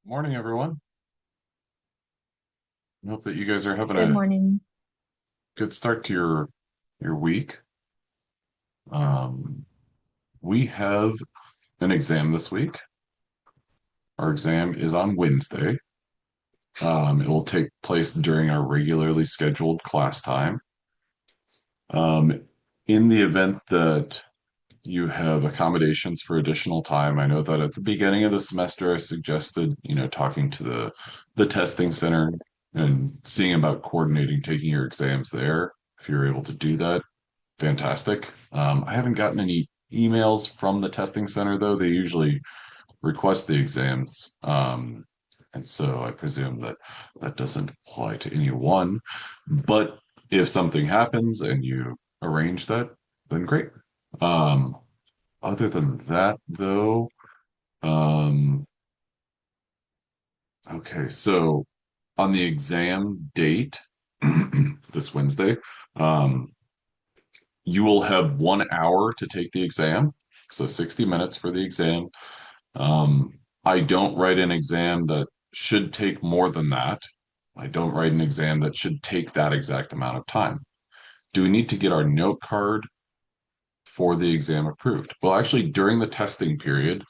Morning, everyone. I hope that you guys are having Good a morning. good start to your week. Um, we have an exam this week. Our exam is on Wednesday. It will take place during our regularly scheduled class time. Um, in the event that you have accommodations for additional time, I know that at the beginning of the semester I suggested, talking to the testing center and seeing about coordinating taking your exams there. If you're able to do that, fantastic. I haven't gotten any emails from the testing center though. They usually request the exams. And so I presume that that doesn't apply to anyone. But if something happens and you arrange that, then great. Um, Other than that, though, um, okay, so on the exam date, this Wednesday, um, you will have 1 hour to take the exam, so 60 minutes for the exam. I don't write an exam that should take more than that. I don't write an exam that should take that exact amount of time. Do we need to get our note card for the exam approved? Well, actually, during the testing period,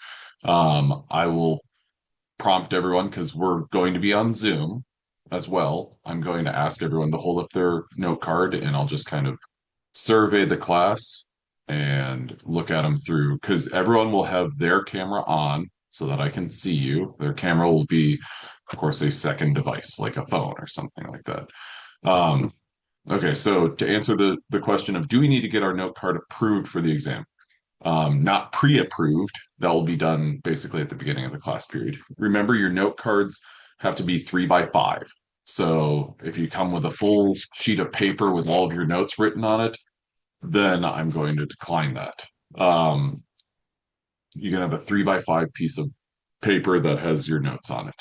I will prompt everyone because we're going to be on Zoom as well. I'm going to ask everyone to hold up their note card and I'll just kind of survey the class and look at them through because everyone will have their camera on so that I can see you. Their camera will be, of course, a second device like a phone or something like that. Um, okay, so to answer the question of do we need to get our note card approved for the exam? Not pre-approved. That will be done basically at the beginning of the class period. Remember, your note cards have to be 3 by 5. So if you come with a full sheet of paper with all of your notes written on it, then I'm going to decline that. Um, you can have a 3 by 5 piece of paper that has your notes on it.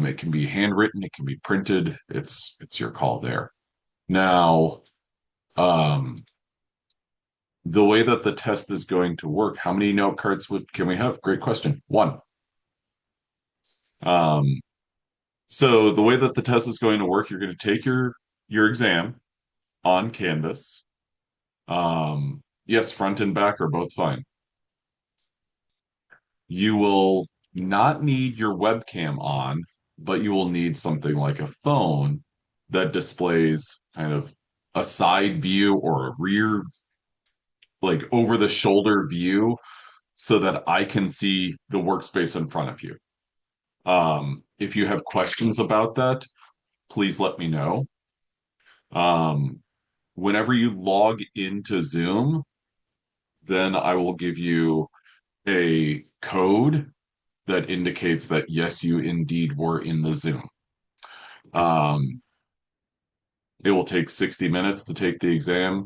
It can be handwritten, it can be printed. It's your call there. Now, um, the way that the test is going to work, how many note cards would can we have? Great question. One. Um, so the way that the test is going to work, you're going to take your exam on Canvas. Yes, front and back are both fine. You will not need your webcam on, but you will need something like a phone that displays kind of a side view or a rear, like over the shoulder view, so that I can see the workspace in front of you. If you have questions about that, please let me know. Um, Whenever you log into Zoom, then I will give you a code that indicates that yes, you indeed were in the Zoom. Um, it will take 60 minutes to take the exam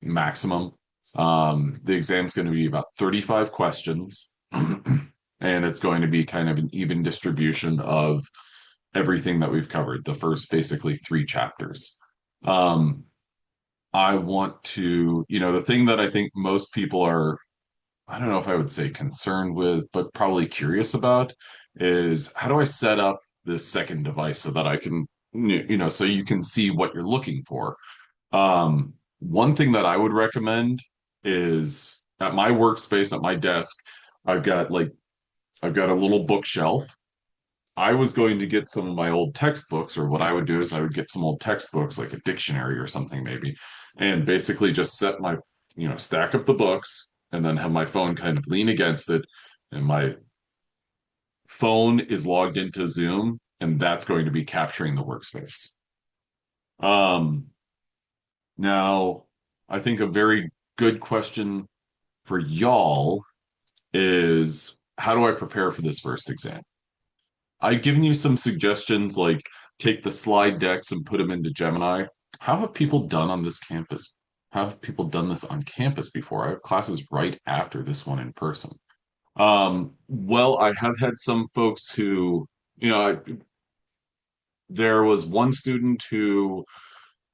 maximum. The exam is going to be about 35 questions, and it's going to be kind of an even distribution of everything that we've covered, the first basically 3 chapters. Um, I want to, the thing that I think most people are, I don't know if I would say concerned with, but probably curious about is how do I set up this second device so that I can, so you can see what you're looking for. One thing that I would recommend is at my workspace, at my desk, I've got like, I've got a little bookshelf. I was going to get some of my old textbooks, or what I would do is I would get some old textbooks, like a dictionary or something maybe, and basically just set my, stack up the books and then have my phone kind of lean against it. And my phone is logged into Zoom, and that's going to be capturing the workspace. Um, Now, I think a very good question for y'all is how do I prepare for this first exam? I've given you some suggestions like take the slide decks and put them into Gemini. How have people done on this campus? How have people done this on campus before? I have classes right after this one in person. Well, I have had some folks who, there was one student who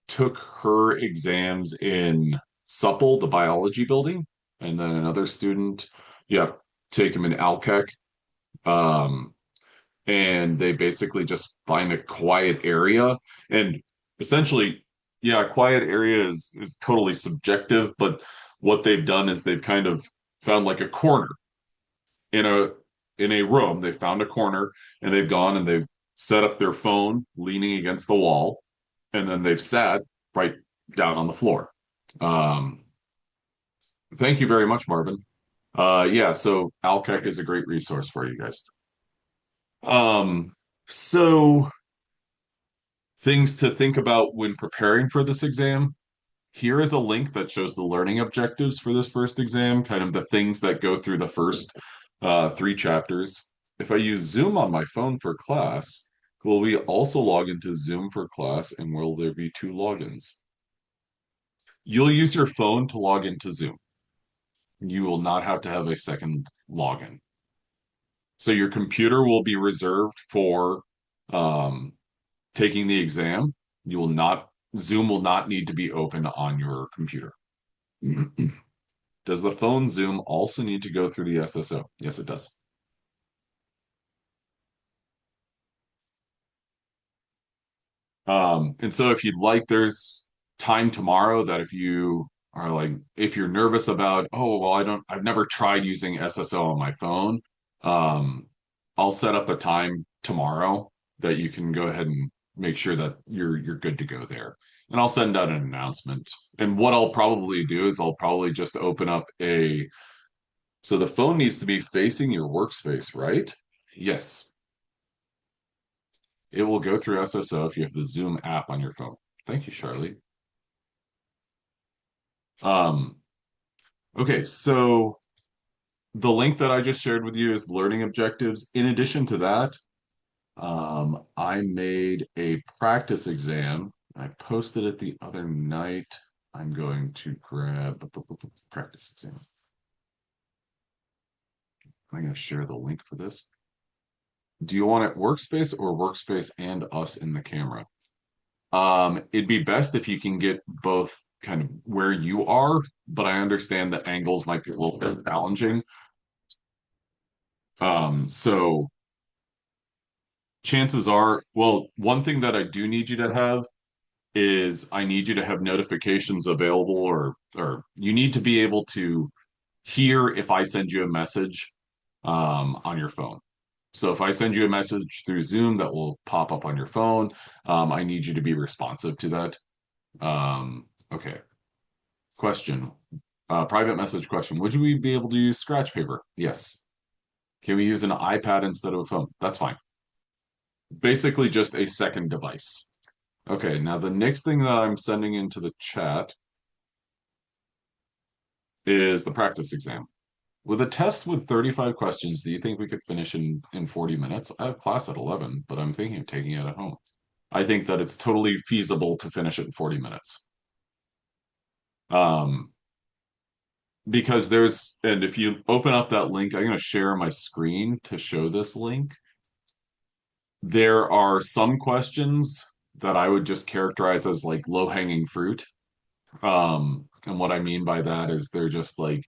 took her exams in Supple, the biology building, and then another student, yeah, take them in Alkek. Um, and they basically just find a quiet area. And essentially, yeah, a quiet area is totally subjective, but what they've done is they've kind of found like a corner in a room. They found a corner and they've gone and they've set up their phone leaning against the wall, and then they've sat right down on the floor. Um, thank you very much, Marvin. Yeah, so Alkek is a great resource for you guys. Um, so things to think about when preparing for this exam. Here is a link that shows the learning objectives for this first exam, kind of the things that go through the first three chapters. If I use Zoom on my phone for class, will we also log into Zoom for class, and will there be two logins? You'll use your phone to log into Zoom. You will not have to have a second login. So your computer will be reserved for um, taking the exam. You will not, Zoom will not need to be open on your computer. Does the phone Zoom also need to go through the SSO? Yes, it does. And so if you'd like, there's time tomorrow that if you are like, if you're nervous about, oh, well, I've never tried using SSO on my phone, um, I'll set up a time tomorrow that you can go ahead and make sure that you're good to go there. And I'll send out an announcement. And what I'll probably do is I'll probably just open up so the phone needs to be facing your workspace, right? Yes. It will go through SSO if you have the Zoom app on your phone. Thank you, Charlie. Um, okay, so the link that I just shared with you is learning objectives. In addition to that, I made a practice exam. I posted it the other night. I'm going to grab practice exam. I'm going to share the link for this. Do you want it workspace or workspace and us in the camera? It'd be best if you can get both kind of where you are, but I understand that angles might be a little bit challenging. So chances are, well, one thing that I do need you to have is I need you to have notifications available, or you need to be able to hear if I send you a message on your phone. So if I send you a message through Zoom that will pop up on your phone, I need you to be responsive to that. Okay. Question. Private message question. Would we be able to use scratch paper? Yes. Can we use an iPad instead of a phone? That's fine. Basically, just a second device. Okay, now the next thing that I'm sending into the chat is the practice exam. With a test with 35 questions, do you think we could finish in 40 minutes? I have class at 11, but I'm thinking of taking it at home. I think that it's totally feasible to finish it in 40 minutes. Um, because and if you open up that link, I'm going to share my screen to show this link. There are some questions that I would just characterize as like low-hanging fruit. And what I mean by that is they're just like,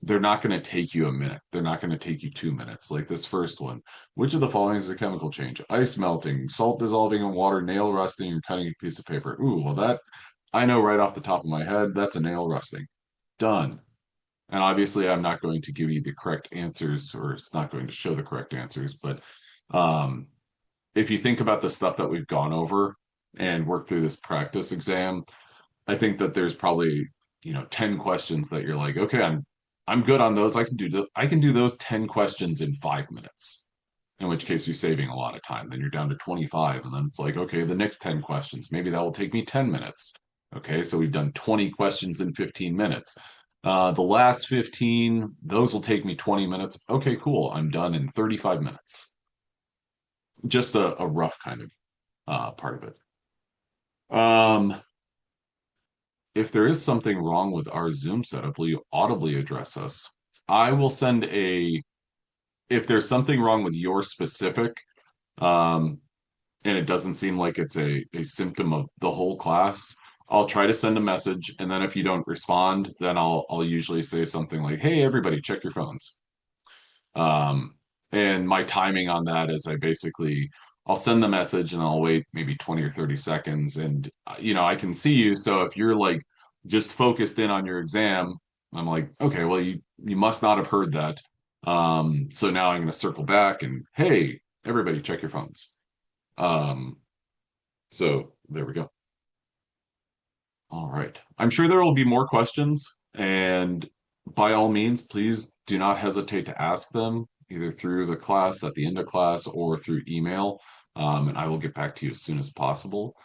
they're not going to take you a minute. They're not going to take you 2 minutes. Like this first one. Which of the following is a chemical change? Ice melting, salt dissolving in water, nail rusting, or cutting a piece of paper. Ooh, well, that I know right off the top of my head, that's a nail rusting. Done. And obviously, I'm not going to give you the correct answers, or it's not going to show the correct answers. But um, if you think about the stuff that we've gone over and worked through this practice exam, I think that there's probably 10 questions that you're like, okay, I'm good on those. I can do those 10 questions in 5 minutes. In which case you're saving a lot of time. Then you're down to 25, and then it's like, okay, the next 10 questions, maybe that will take me 10 minutes. Okay, so we've done 20 questions in 15 minutes. The last 15, those will take me 20 minutes. Okay, cool. I'm done in 35 minutes. Just a rough kind of part of it. If there is something wrong with our Zoom setup, will you audibly address us? I will send if there's something wrong with your specific, um, and it doesn't seem like it's a symptom of the whole class, I'll try to send a message, and then if you don't respond, then I'll usually say something like, "Hey, everybody, check your phones." Um, And my timing on that is I'll send the message and I'll wait maybe 20 or 30 seconds. And, I can see you. So if you're like just focused in on your exam, I'm like, okay, well, you must not have heard that. So now I'm going to circle back and, hey, everybody, check your phones. Um, so there we go. All right. I'm sure there will be more questions, and by all means, please do not hesitate to ask them either through the class at the end of class or through email, and I will get back to you as soon as possible.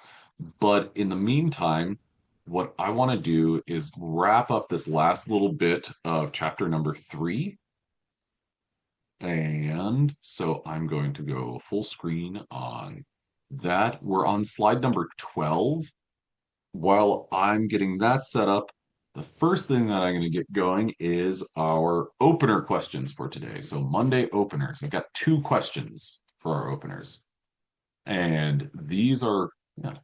But in the meantime, what I want to do is wrap up this last little bit of chapter number 3. And so I'm going to go full screen on that. We're on slide number 12. While I'm getting that set up, the first thing that I'm going to get going is our opener questions for today. So Monday openers. I've got 2 questions for our openers. And these are, yeah,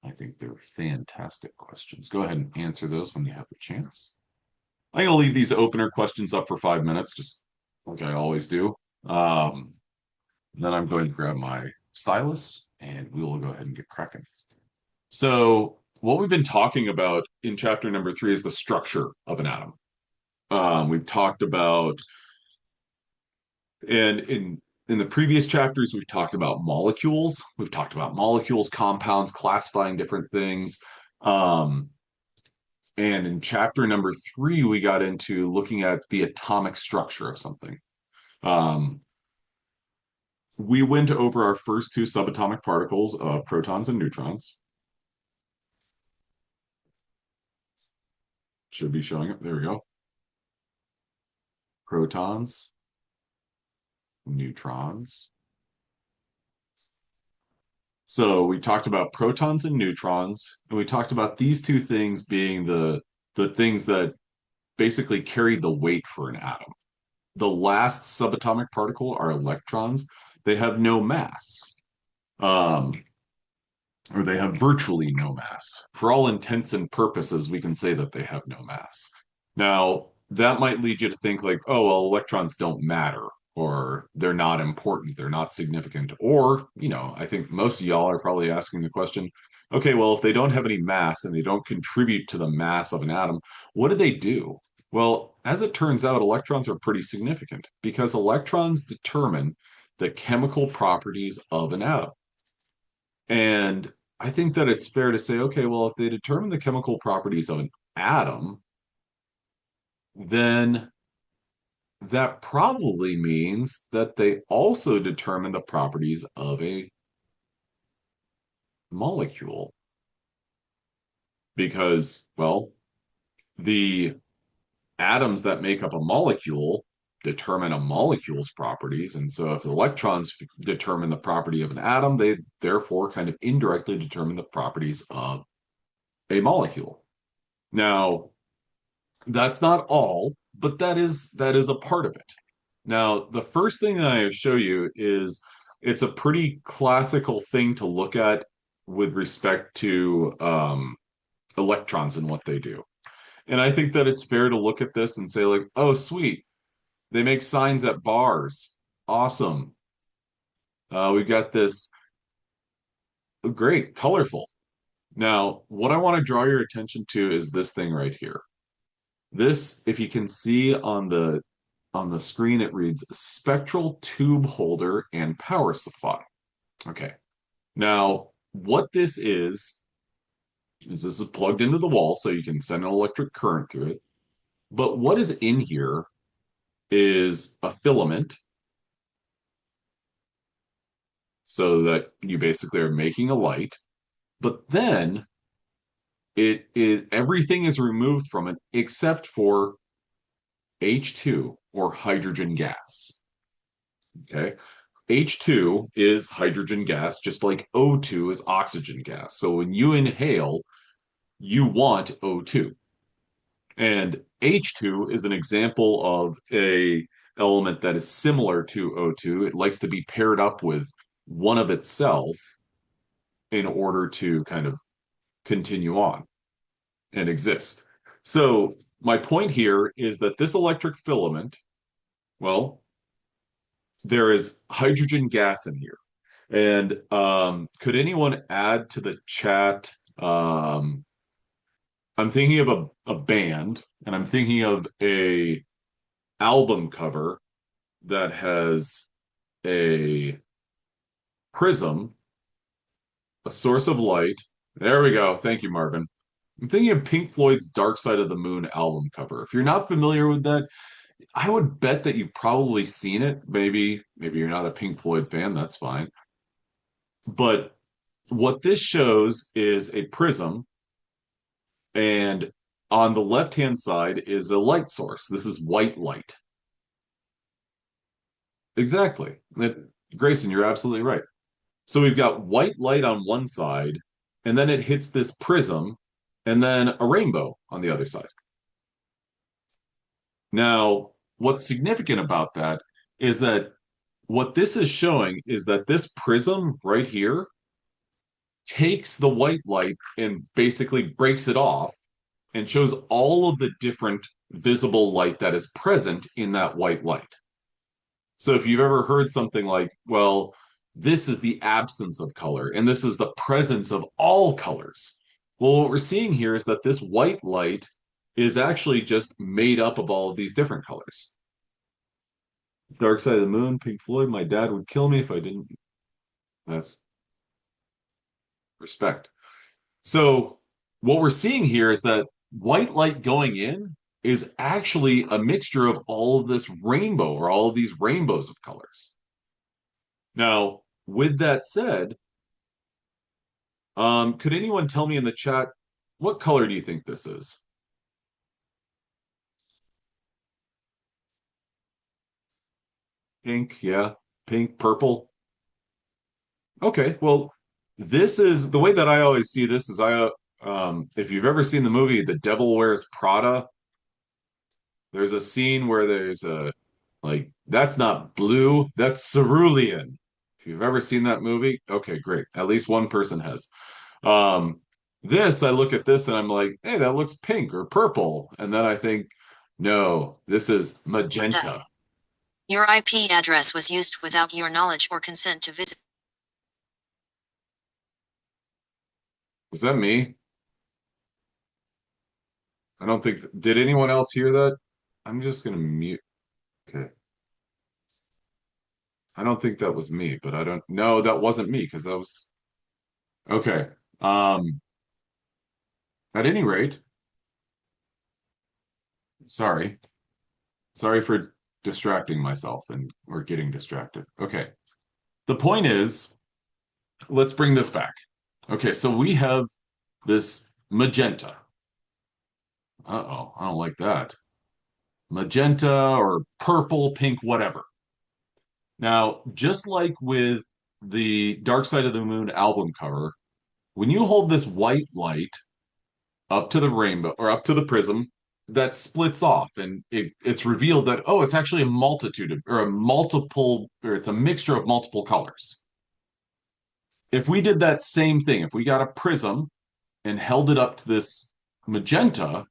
I think they're fantastic questions. Go ahead and answer those when you have the chance. I'm going to leave these opener questions up for 5 minutes, just like I always do. Then I'm going to grab my stylus and we will go ahead and get cracking. So, what we've been talking about in chapter number 3 is the structure of an atom. We've talked about, and in the previous chapters, we've talked about molecules. We've talked about molecules, compounds, classifying different things. Um, and in chapter number 3, we got into looking at the atomic structure of something. Um, we went over our first 2 subatomic particles of protons and neutrons. Should be showing up. There we go. Protons, neutrons. So we talked about protons and neutrons, and we talked about these 2 things being the things that basically carry the weight for an atom. The last subatomic particle are electrons. They have no mass, um, or they have virtually no mass. For all intents and purposes, we can say that they have no mass. Now, that might lead you to think like, oh, well, electrons don't matter, or they're not important, they're not significant. Or, I think most of y'all are probably asking the question, okay, well, if they don't have any mass and they don't contribute to the mass of an atom, what do they do? Well, as it turns out, electrons are pretty significant because electrons determine the chemical properties of an atom. And I think that it's fair to say, okay, well, if they determine the chemical properties of an atom, then that probably means that they also determine the properties of a molecule. Because, well, the atoms that make up a molecule determine a molecule's properties. And so if electrons determine the property of an atom, they therefore kind of indirectly determine the properties of a molecule. Now, that's not all, but that is a part of it. Now, the first thing that I show you is it's a pretty classical thing to look at with respect to electrons and what they do. And I think that it's fair to look at this and say, like, oh, sweet, they make signs at bars. Awesome. We've got this great, colorful. Now, what I want to draw your attention to is this thing right here. This, if you can see on the screen, it reads spectral tube holder and power supply. Okay. Now, what this is this is plugged into the wall so you can send an electric current through it. But what is in here is a filament so that you basically are making a light. But then everything is removed from it except for H2 or hydrogen gas. Okay. H2 is hydrogen gas, just like O2 is oxygen gas. So when you inhale, you want O2. And H2 is an example of a element that is similar to O2. It likes to be paired up with one of itself in order to kind of continue on and exist. So my point here is that this electric filament, well, there is hydrogen gas in here. And could anyone add to the chat? I'm thinking of a band, and I'm thinking of a album cover that has a prism, a source of light. There we go. Thank you, Marvin. I'm thinking of Pink Floyd's Dark Side of the Moon album cover. If you're not familiar with that, I would bet that you've probably seen it. Maybe you're not a Pink Floyd fan, that's fine. But what this shows is a prism, and on the left-hand side is a light source. This is white light. Exactly. Grayson, you're absolutely right. So we've got white light on one side, and then it hits this prism, and then a rainbow on the other side. Now, what's significant about that is that what this is showing is that this prism right here takes the white light and basically breaks it off and shows all of the different visible light that is present in that white light. So if you've ever heard something like, well, this is the absence of color and this is the presence of all colors. Well, what we're seeing here is that this white light is actually just made up of all of these different colors. Dark Side of the Moon, Pink Floyd, my dad would kill me if I didn't. That's respect. So what we're seeing here is that white light going in is actually a mixture of all of this rainbow or all of these rainbows of colors. Now, with that said, could anyone tell me in the chat what color do you think this is? Pink, yeah, pink, purple. Okay, well, this is the way that I always see this is if you've ever seen the movie The Devil Wears Prada, there's a scene where there's a like that's not blue, that's cerulean. If you've ever seen that movie, okay, great. At least one person has. Um, this I look at this and I'm like, hey, that looks pink or purple, and then I think, no, this is magenta. Your IP address was used without your knowledge or consent to visit. Was that me? I don't think. Did anyone else hear that? I'm just gonna mute. Okay. I don't think that was me, but I don't. No, that wasn't me because that was okay. Um, at any rate, sorry. Sorry for distracting myself and or getting distracted. Okay. The point is, let's bring this back. Okay, so we have this magenta. Uh-oh, I don't like that. Magenta or purple, pink, whatever. Now, just like with the Dark Side of the Moon album cover, when you hold this white light up to the rainbow or up to the prism, that splits off and it's revealed that, oh, it's actually a multitude of, or a multiple, or it's a mixture of multiple colors. If we did that same thing, if we got a prism and held it up to this magenta,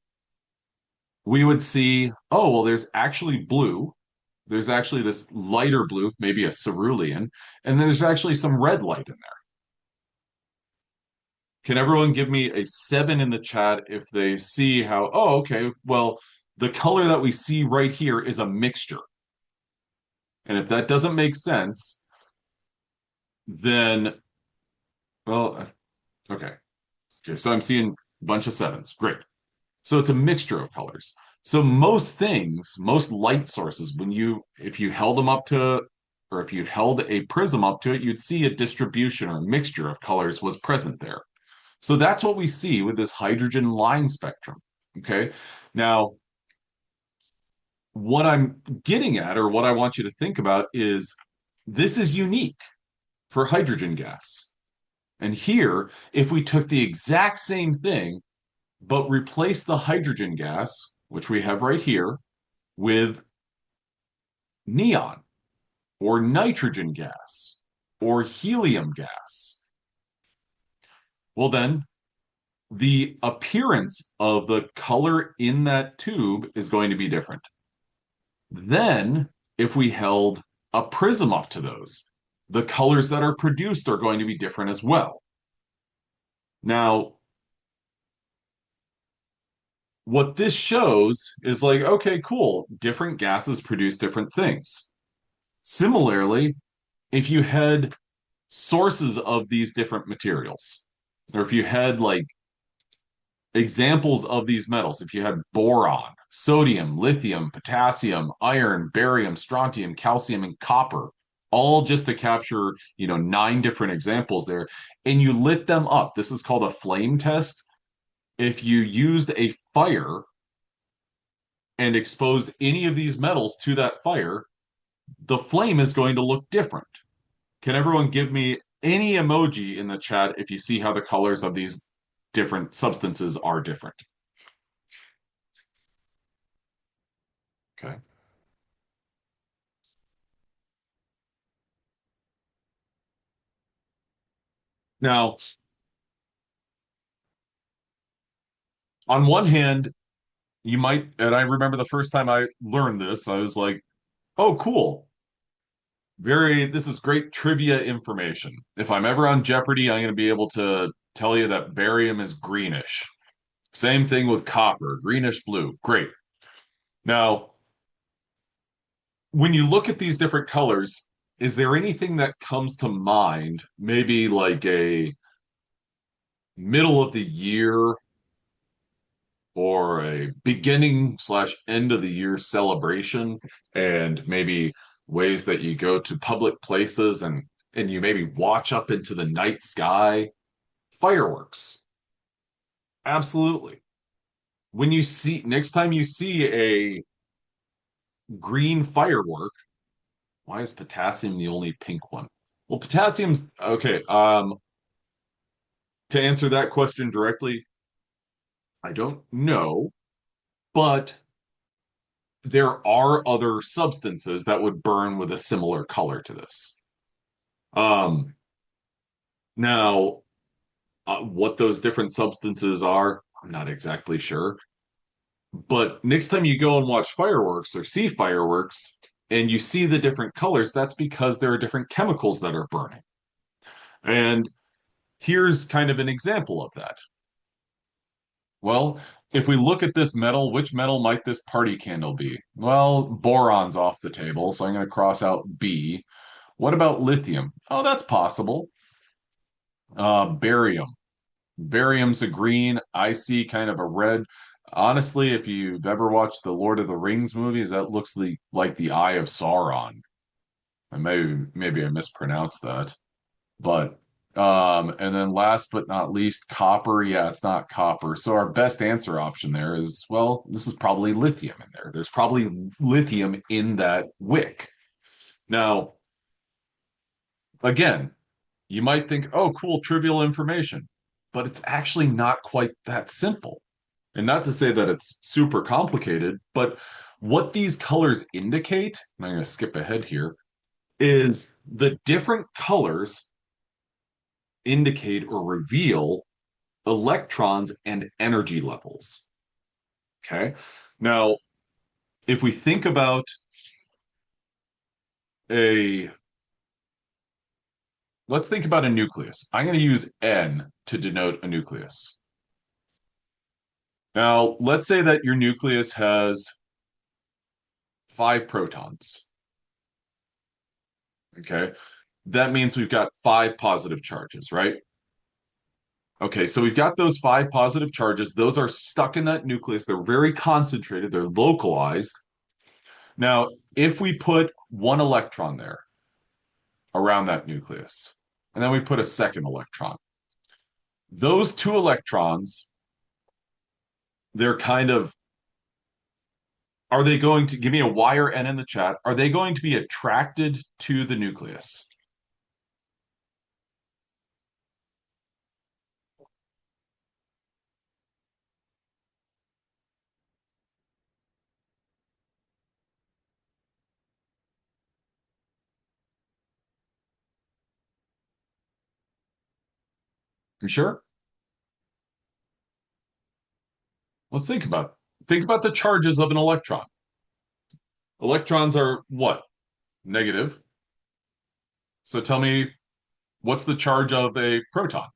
we would see, oh, well, there's actually blue. There's actually this lighter blue, maybe a cerulean, and then there's actually some red light in there. Can everyone give me a 7 in the chat if they see how, oh, okay, well, the color that we see right here is a mixture. And if that doesn't make sense, then, well, okay. Okay, so I'm seeing a bunch of 7s. Great. So it's a mixture of colors. So most things, most light sources, if you held them up to, or if you held a prism up to it, you'd see a distribution or a mixture of colors was present there. So that's what we see with this hydrogen line spectrum. Okay. Now, what I'm getting at, or what I want you to think about, is this is unique for hydrogen gas. And here, if we took the exact same thing, but replaced the hydrogen gas, which we have right here, with neon or nitrogen gas or helium gas, well, then the appearance of the color in that tube is going to be different. Then, if we held a prism up to those. The colors that are produced are going to be different as well. Now, what this shows is like, okay, cool, different gases produce different things. Similarly, if you had sources of these different materials, or if you had like examples of these metals, if you had boron, sodium, lithium, potassium, iron, barium, strontium, calcium, and copper, all just to capture, nine different examples there, and you lit them up. This is called a flame test. If you used a fire and exposed any of these metals to that fire, the flame is going to look different. Can everyone give me any emoji in the chat if you see how the colors of these different substances are different? Okay. Now, on one hand, you might, and I remember the first time I learned this, I was like, oh, cool. This is great trivia information. If I'm ever on Jeopardy, I'm going to be able to tell you that barium is greenish. Same thing with copper, greenish blue. Great. Now, when you look at these different colors, is there anything that comes to mind, maybe like a middle of the year or a beginning slash end of the year celebration, and maybe ways that you go to public places and you maybe watch up into the night sky? Fireworks. Absolutely. When you see next time you see a green firework, why is potassium the only pink one? Well, potassium's okay. To answer that question directly, I don't know, but there are other substances that would burn with a similar color to this. Um, Now, what those different substances are, I'm not exactly sure. But next time you go and watch fireworks or see fireworks and you see the different colors, that's because there are different chemicals that are burning. And here's kind of an example of that. Well, if we look at this metal, which metal might this party candle be? Well, boron's off the table, so I'm going to cross out B. What about lithium? Oh, that's possible. Barium. Barium's a green. I see kind of a red. Honestly, if you've ever watched the Lord of the Rings movies, that looks like the Eye of Sauron. And maybe I mispronounced that. But and then last but not least, copper. Yeah, it's not copper. So our best answer option there is, well, this is probably lithium in there. There's probably lithium in that wick. Now, again, you might think, oh, cool, trivial information, but it's actually not quite that simple. And not to say that it's super complicated, but what these colors indicate, and I'm going to skip ahead here, is the different colors indicate or reveal electrons and energy levels. Okay. Now, if we think about a, let's think about a nucleus. I'm going to use N to denote a nucleus. Now, let's say that your nucleus has 5 protons. Okay. That means we've got 5 positive charges, right? Okay, so we've got those 5 positive charges. Those are stuck in that nucleus. They're very concentrated, they're localized. Now, if we put one electron there around that nucleus, and then we put a second electron, those 2 electrons, they're kind of, are they going to give me a Y or N in the chat? Are they going to be attracted to the nucleus? You sure? Let's think about the charges of an electron. Electrons are what? Negative. So tell me, what's the charge of a proton?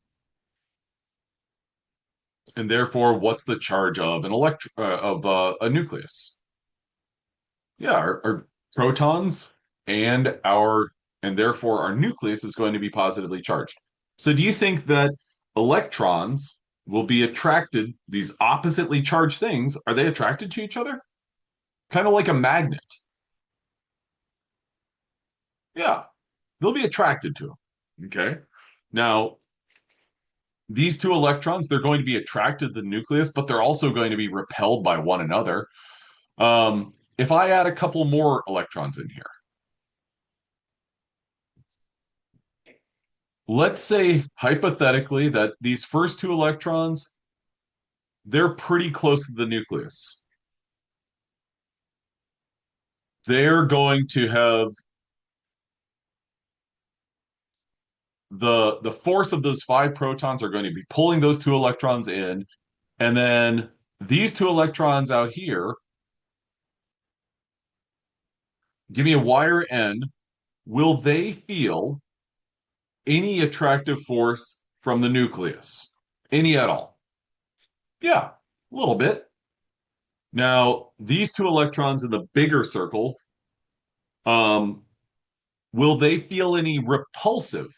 And therefore, what's the charge of an a nucleus? Yeah, our protons and our and therefore our nucleus is going to be positively charged. So do you think that electrons will be attracted, these oppositely charged things, are they attracted to each other? Kind of like a magnet. Yeah, they'll be attracted to them. Okay. Now, these two electrons, they're going to be attracted to the nucleus, but they're also going to be repelled by one another. If I add a couple more electrons in here, let's say hypothetically that these first two electrons, they're pretty close to the nucleus. They're going to have the force of those five protons are going to be pulling those two electrons in, and then these two electrons out here, give me a wire end, will they feel any attractive force from the nucleus? Any at all? Yeah, a little bit. Now, these two electrons in the bigger circle, um, will they feel any repulsive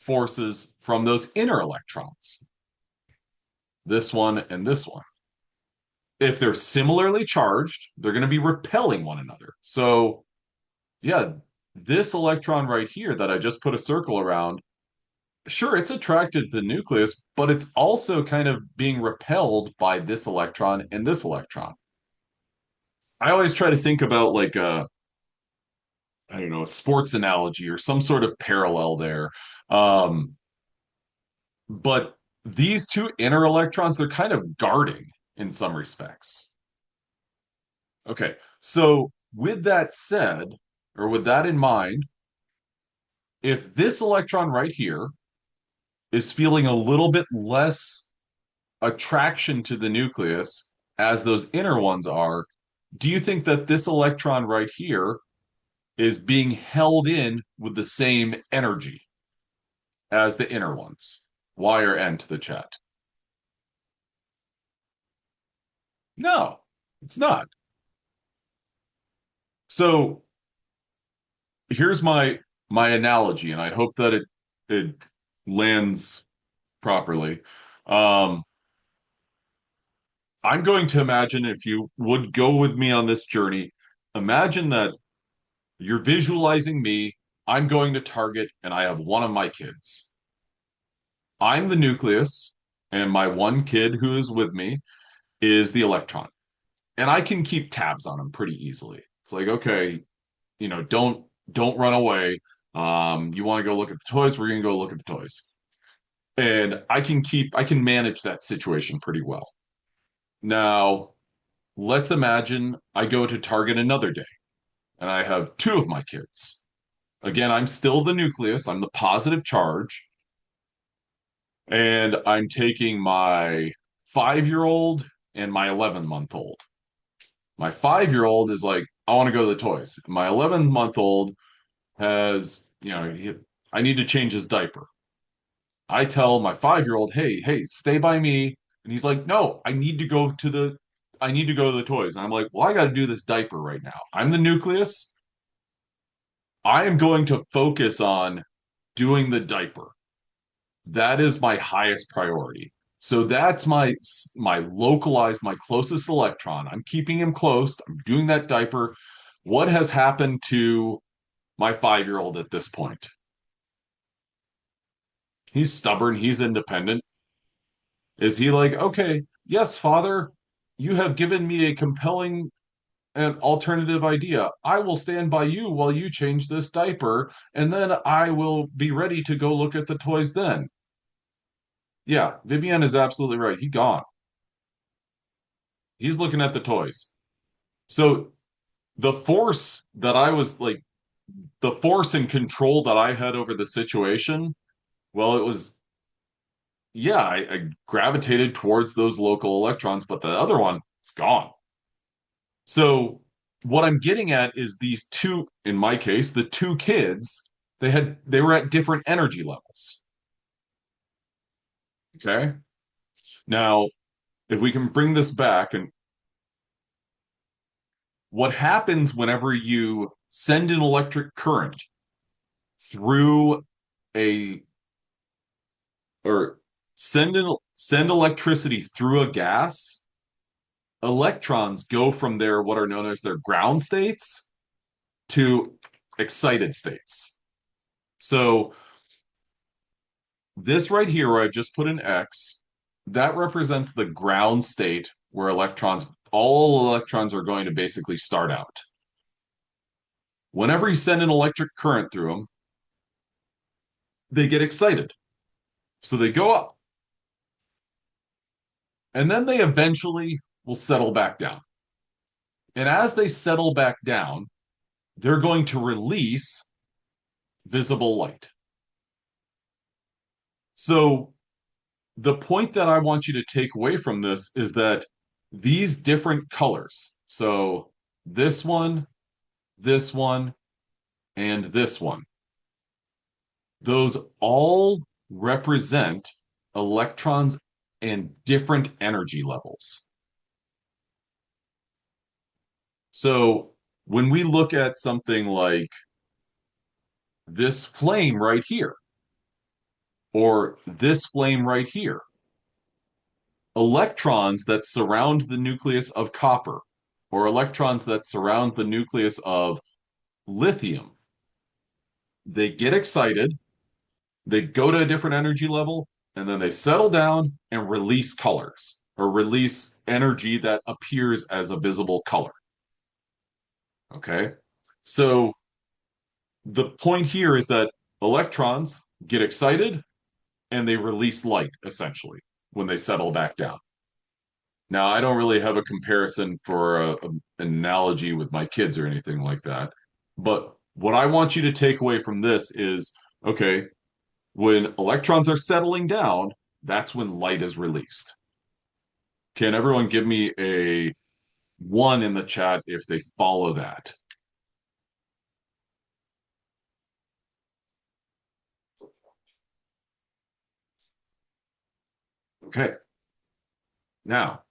forces from those inner electrons? This one and this one. If they're similarly charged, they're going to be repelling one another. So, yeah, this electron right here that I just put a circle around, sure, it's attracted to the nucleus, but it's also kind of being repelled by this electron and this electron. I always try to think about like I don't know, a sports analogy or some sort of parallel there. Um, but these two inner electrons, they're kind of guarding in some respects. Okay, so with that said, or with that in mind, if this electron right here is feeling a little bit less attraction to the nucleus as those inner ones are, do you think that this electron right here is being held in with the same energy as the inner ones? Y or N to the chat? No, it's not. So here's my analogy, and I hope that it lands properly. Um, I'm going to imagine if you would go with me on this journey, imagine that you're visualizing me. I'm going to target, and I have one of my kids. I'm the nucleus, and my one kid who is with me is the electron. And I can keep tabs on him pretty easily. It's like, okay, don't run away. You want to go look at the toys? We're gonna go look at the toys. And I can manage that situation pretty well. Now, let's imagine I go to Target another day and I have two of my kids. Again, I'm still the nucleus, I'm the positive charge, and I'm taking my 5-year-old and my 11-month-old. My 5-year-old is like, I want to go to the toys. My 11-month-old has, I need to change his diaper. I tell my 5-year-old, hey, stay by me. And he's like, no, I need to go to the toys. And I'm like, well, I got to do this diaper right now. I'm the nucleus. I am going to focus on doing the diaper. That is my highest priority. So that's my localized, my closest electron. I'm keeping him close. I'm doing that diaper. What has happened to my 5-year-old at this point? He's stubborn. He's independent. Is he like, okay, yes, father, you have given me a compelling and alternative idea. I will stand by you while you change this diaper, and then I will be ready to go look at the toys then. Yeah, Vivian is absolutely right. He gone. He's looking at the toys. So the force that I was like, the force and control that I had over the situation, well, it was, yeah, I gravitated towards those local electrons, but the other one is gone. So what I'm getting at is these two, in my case, the two kids, they were at different energy levels. Okay. Now, if we can bring this back, and what happens whenever you send an electric current through a or send electricity through a gas, electrons go from their what are known as their ground states to excited states. So this right here, where I've just put an X, that represents the ground state where all electrons are going to basically start out. Whenever you send an electric current through them, they get excited. So they go up. And then they eventually will settle back down. And as they settle back down, they're going to release visible light. So the point that I want you to take away from this is that these different colors, so this one, and this one, those all represent electrons and different energy levels. So when we look at something like this flame right here, or this flame right here, electrons that surround the nucleus of copper, or electrons that surround the nucleus of lithium, they get excited, they go to a different energy level, and then they settle down and release colors or release energy that appears as a visible color. Okay. So the point here is that electrons get excited and they release light essentially when they settle back down. Now, I don't really have a comparison for an analogy with my kids or anything like that. But what I want you to take away from this is okay, when electrons are settling down, that's when light is released. Can everyone give me a one in the chat if they follow that? Okay. Now,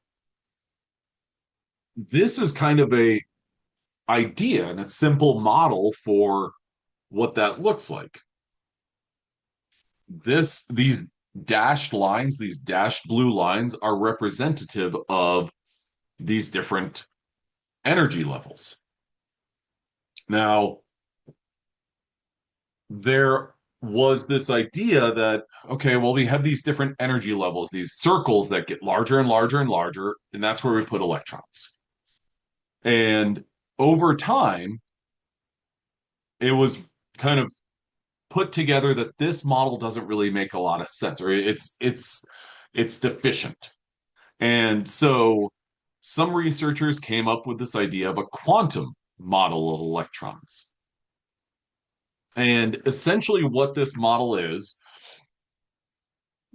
this is kind of a idea and a simple model for what that looks like. These dashed lines, these dashed blue lines are representative of these different energy levels. Now, there was this idea that, okay, well, we have these different energy levels, these circles that get larger and larger and larger, and that's where we put electrons. And over time, it was kind of put together that this model doesn't really make a lot of sense, or it's deficient. And so some researchers came up with this idea of a quantum model of electrons. And essentially, what this model is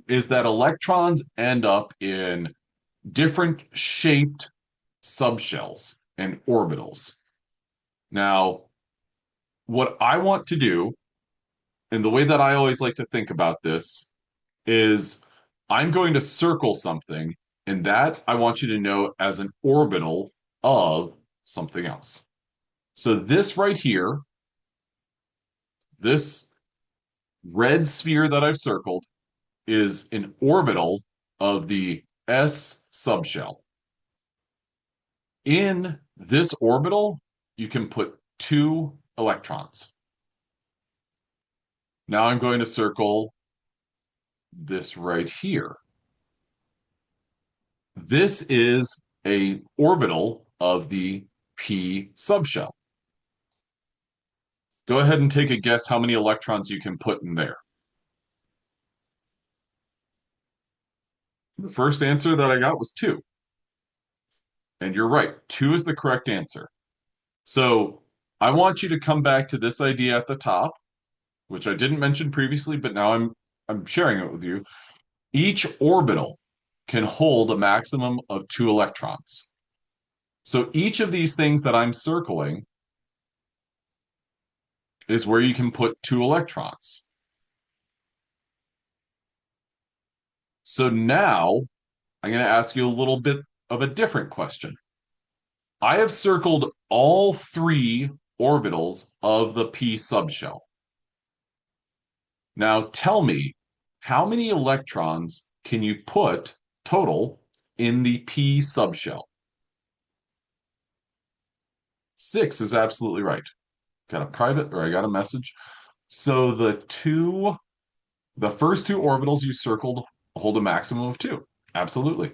that electrons end up in different shaped subshells and orbitals. Now, what I want to do, and the way that I always like to think about this, is I'm going to circle something, and that I want you to know as an orbital of something else. So this right here, this red sphere that I've circled, is an orbital of the S subshell. In this orbital, you can put two electrons. Now I'm going to circle this right here. This is a orbital of the p subshell. Go ahead and take a guess how many electrons you can put in there. The first answer that I got was two. And you're right, two is the correct answer. So I want you to come back to this idea at the top, which I didn't mention previously, but now I'm sharing it with you. Each orbital can hold a maximum of two electrons. So each of these things that I'm circling is where you can put two electrons. So now I'm going to ask you a little bit of a different question. I have circled all three orbitals of the p subshell. Now tell me, how many electrons can you put total in the p subshell? Six is absolutely right. Got a private, or I got a message. So the first two orbitals you circled hold a maximum of two. Absolutely.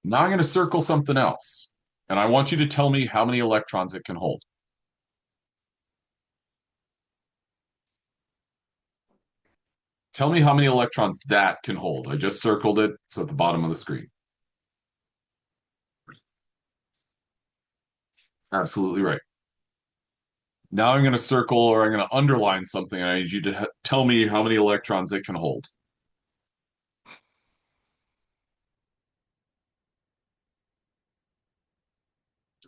Now I'm going to circle something else, and I want you to tell me how many electrons it can hold. Tell me how many electrons that can hold. I just circled it. It's at the bottom of the screen. Absolutely right. Now I'm going to circle or I'm going to underline something. I need you to tell me how many electrons it can hold.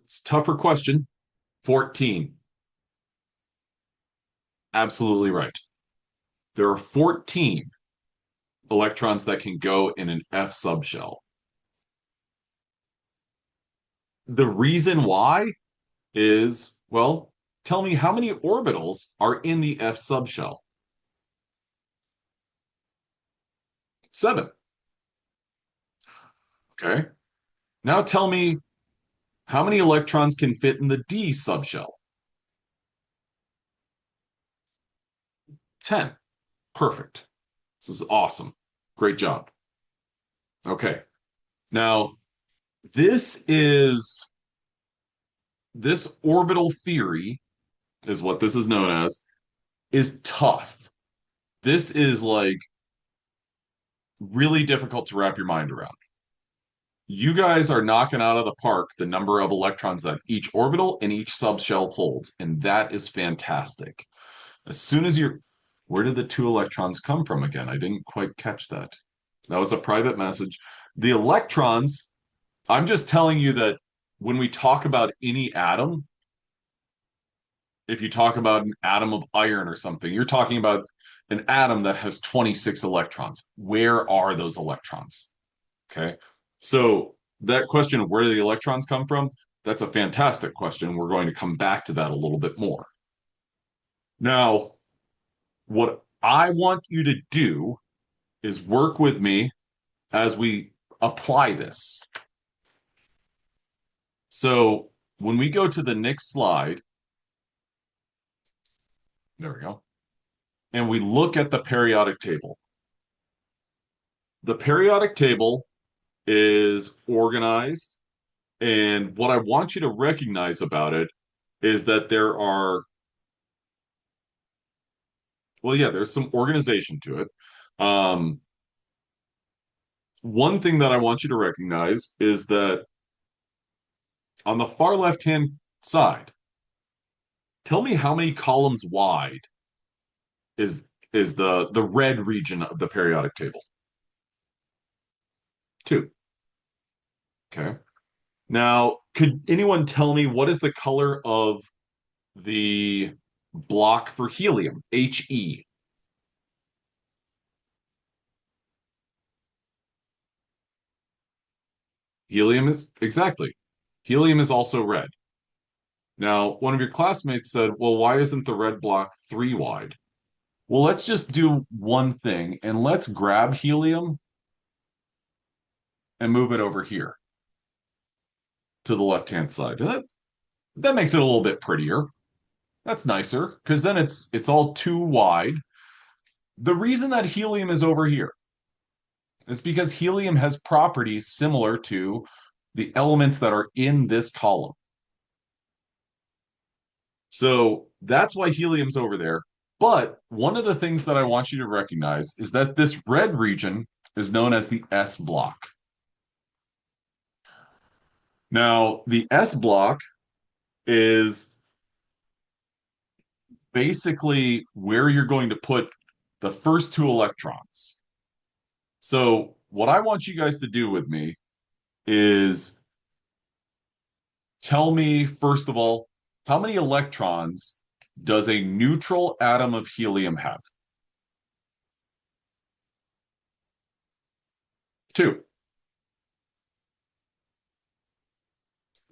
It's a tougher question. 14. Absolutely right. There are 14 electrons that can go in an F subshell. The reason why is, well, tell me how many orbitals are in the F subshell? 7. Okay. Now tell me how many electrons can fit in the D subshell? 10. Perfect. This is awesome. Great job. Okay. Now, this is this orbital theory is what this is known as, is tough. This is like really difficult to wrap your mind around. You guys are knocking out of the park the number of electrons that each orbital and each subshell holds, and that is fantastic. As soon as you're, where did the two electrons come from again? I didn't quite catch that. That was a private message. The electrons, I'm just telling you that when we talk about any atom, if you talk about an atom of iron or something, you're talking about an atom that has 26 electrons. Where are those electrons? Okay. So that question of where do the electrons come from, that's a fantastic question. We're going to come back to that a little bit more. Now, what I want you to do is work with me as we apply this. So when we go to the next slide, there we go, and we look at the periodic table. The periodic table is organized, and what I want you to recognize about it is that there are, well, yeah, there's some organization to it. Um, One thing that I want you to recognize is that on the far left-hand side, tell me how many columns wide is the red region of the periodic table. 2. Okay. Now, could anyone tell me what is the color of the block for helium, He? Helium is exactly. Helium is also red. Now, one of your classmates said, well, why isn't the red block 3 wide? Well, let's just do one thing and let's grab helium and move it over here to the left-hand side. And that makes it a little bit prettier. That's nicer because then it's all too wide. The reason that helium is over here is because helium has properties similar to the elements that are in this column. So that's why helium's over there. But one of the things that I want you to recognize is that this red region is known as the S block. Now, the S block is basically where you're going to put the first two electrons. So, what I want you guys to do with me is tell me, first of all, how many electrons does a neutral atom of helium have? Two.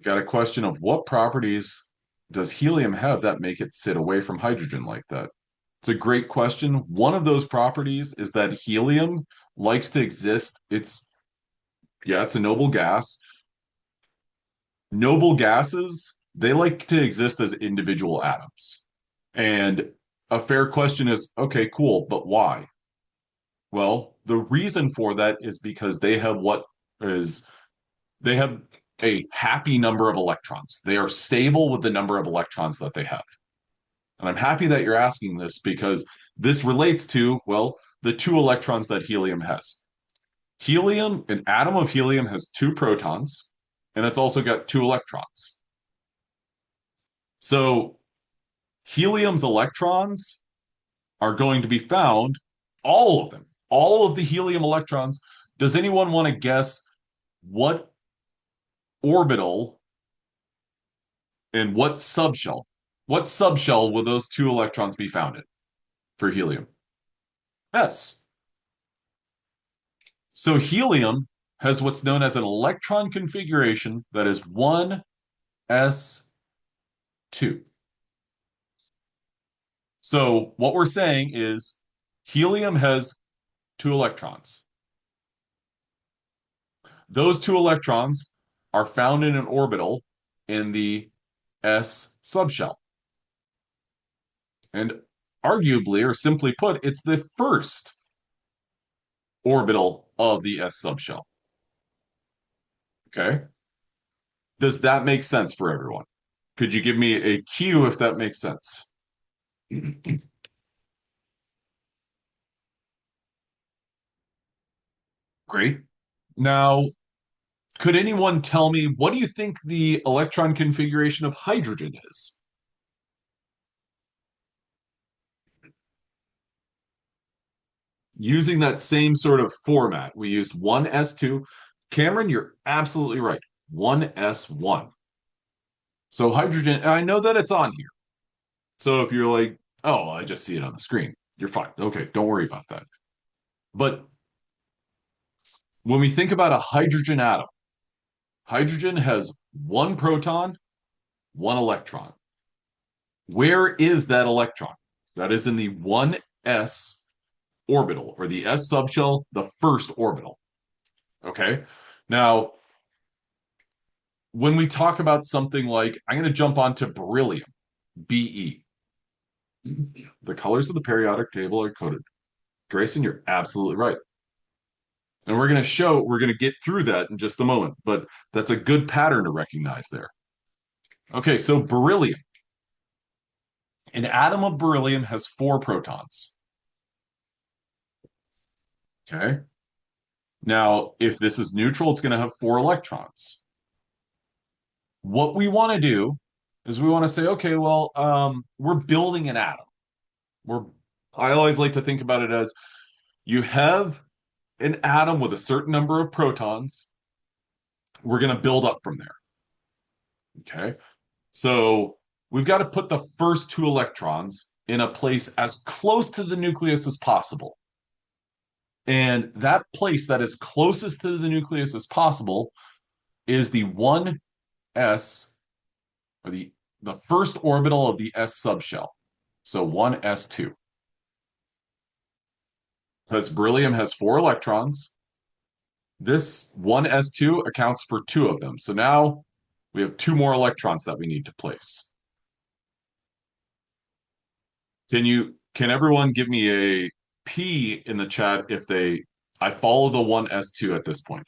Got a question of what properties does helium have that make it sit away from hydrogen like that? It's a great question. One of those properties is that helium likes to exist. It's a noble gas. Noble gases, they like to exist as individual atoms. And a fair question is, okay, cool, but why? Well, the reason for that is because is they have a happy number of electrons. They are stable with the number of electrons that they have. And I'm happy that you're asking this because this relates to, well, the two electrons that helium has. Helium, an atom of helium has two protons, and it's also got two electrons. So helium's electrons are going to be found, all of them, all of the helium electrons. Does anyone want to guess what orbital and what subshell? What subshell will those two electrons be found in for helium? S. So helium has what's known as an electron configuration that is 1s2. So what we're saying is helium has two electrons. Those two electrons are found in an orbital in the s subshell. And arguably, or simply put, it's the first orbital of the s subshell. Okay. Does that make sense for everyone? Could you give me a cue if that makes sense? Great. Now, could anyone tell me what do you think the electron configuration of hydrogen is? Using that same sort of format, we used 1s2. Cameron, you're absolutely right. 1s1. So hydrogen, and I know that it's on here. So if you're like, oh, I just see it on the screen, you're fine. Okay, don't worry about that. But when we think about a hydrogen atom, hydrogen has one proton, one electron. Where is that electron? That is in the 1s orbital or the s subshell, the first orbital. Okay. Now, when we talk about something like, I'm going to jump onto beryllium, Be. The colors of the periodic table are coded. Grayson, you're absolutely right. And we're going to get through that in just a moment, but that's a good pattern to recognize there. Okay, so beryllium. An atom of beryllium has four protons. Okay. Now, if this is neutral, it's going to have four electrons. What we want to do is we want to say, okay, well, we're building an atom. We're I always like to think about it as you have an atom with a certain number of protons. We're going to build up from there. Okay. So we've got to put the first two electrons in a place as close to the nucleus as possible. And that place that is closest to the nucleus as possible is the 1s or the first orbital of the s subshell. So 1s2. Because beryllium has four electrons, this 1s2 accounts for two of them. So now we have two more electrons that we need to place. Can everyone give me a P in the chat if I follow the 1s2 at this point?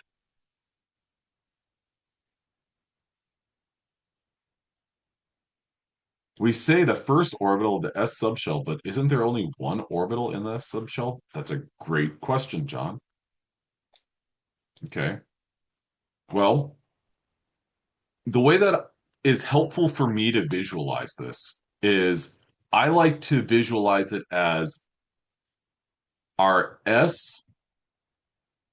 We say the first orbital of the s subshell, but isn't there only one orbital in the s subshell? That's a great question, John. Okay. Well, the way that is helpful for me to visualize this is I like to visualize it as our S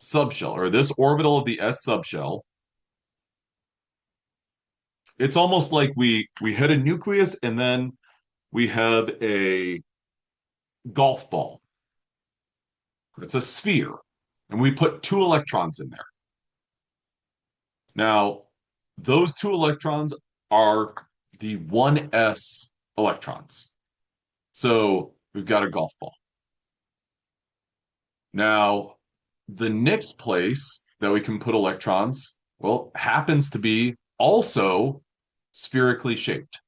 subshell, or this orbital of the S subshell It's almost like we hit a nucleus and then we have a golf ball. It's a sphere, and we put two electrons in there. Now, those two electrons are the 1s electrons. So we've got a golf ball. Now, the next place that we can put electrons, well, happens to be also spherically shaped,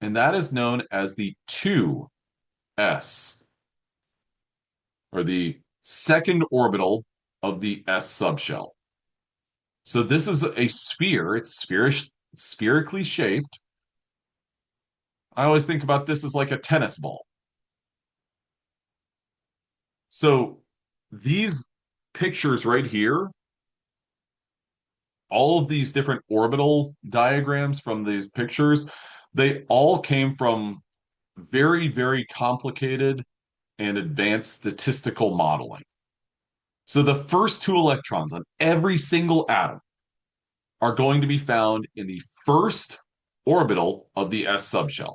and that is known as the 2s, or the second orbital of the s subshell. So this is a sphere. It's spherically shaped. I always think about this as like a tennis ball. So these pictures right here, all of these different orbital diagrams from these pictures, they all came from very, very complicated and advanced statistical modeling. So the first two electrons on every single atom are going to be found in the first orbital of the s subshell.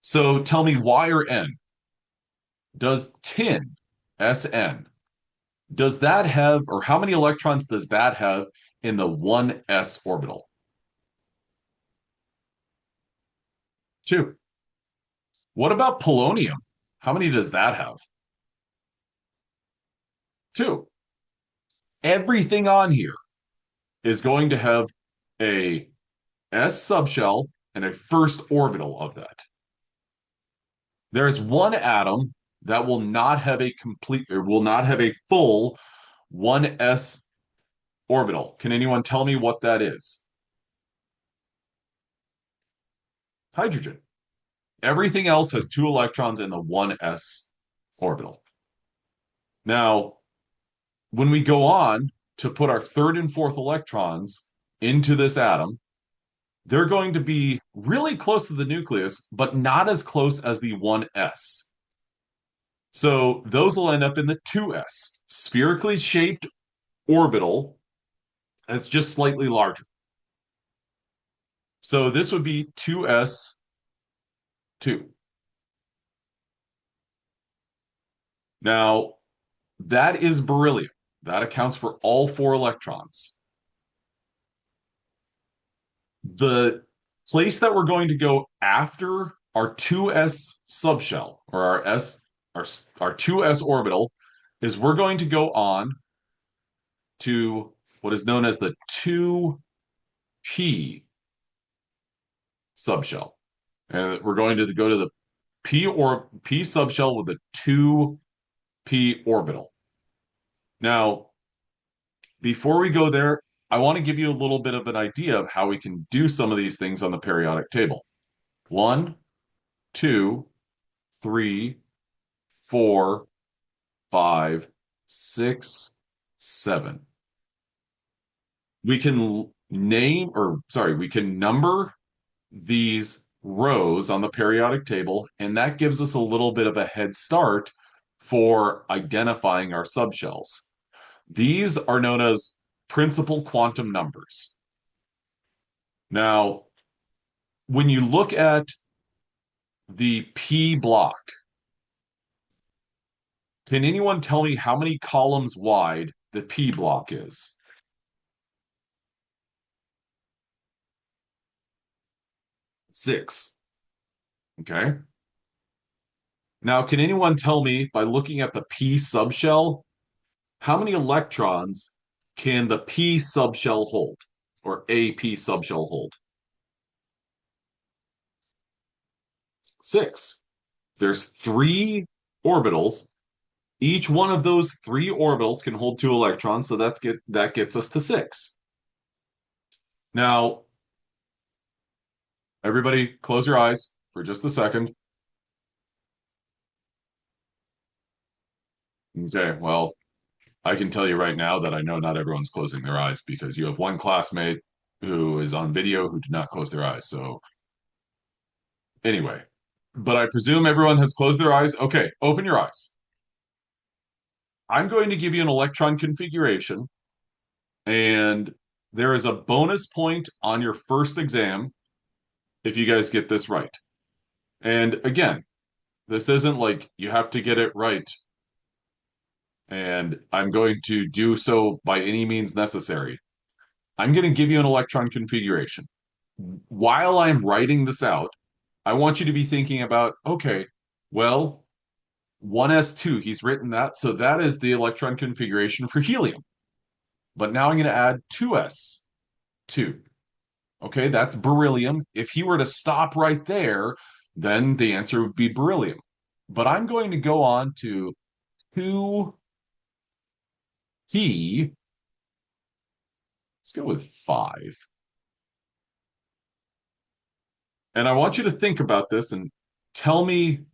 So tell me y or n. Does tin, Sn, does that have, or how many electrons does that have in the 1s orbital? Two. What about polonium? How many does that have? Two. Everything on here is going to have a s subshell and a first orbital of that. There is one atom that will not have a complete, or will not have a full 1s orbital. Can anyone tell me what that is? Hydrogen. Everything else has two electrons in the 1s orbital. Now, when we go on to put our third and fourth electrons into this atom, they're going to be really close to the nucleus, but not as close as the 1s. So those will end up in the 2s, spherically shaped orbital that's just slightly larger. So this would be 2s2. Now, that is beryllium. That accounts for all four electrons. The place that we're going to go after our 2s subshell, or our 2s orbital, is we're going to go on to what is known as the 2p subshell. And we're going to go to the p subshell with the 2p orbital. Now, before we go there, I want to give you a little bit of an idea of how we can do some of these things on the periodic table. 1, 2, 3, 4, 5, 6, 7. We can we can number these rows on the periodic table, and that gives us a little bit of a head start for identifying our subshells. These are known as principal quantum numbers. Now, when you look at the P block, can anyone tell me how many columns wide the P block is? 6. Okay. Now, can anyone tell me, by looking at the P subshell, how many electrons can the P subshell hold, or a P subshell hold? 6. There's 3 orbitals. Each one of those 3 orbitals can hold 2 electrons, so that gets us to 6. Now, everybody close your eyes for just a second. Okay, well, I can tell you right now that I know not everyone's closing their eyes, because you have one classmate who is on video who did not close their eyes. So anyway, but I presume everyone has closed their eyes. Okay, open your eyes. I'm going to give you an electron configuration, and There is a bonus point on your first exam if you guys get this right. And again, this isn't like you have to get it right, and I'm going to do so by any means necessary. I'm going to give you an electron configuration. While I'm writing this out, I want you to be thinking about, okay, well, 1s2, he's written that, so that is the electron configuration for helium. But now I'm going to add 2s2. Okay, that's beryllium. If he were to stop right there, then the answer would be beryllium. But I'm going to go on to 2p. Let's go with 5. And I want you to think about this and tell me.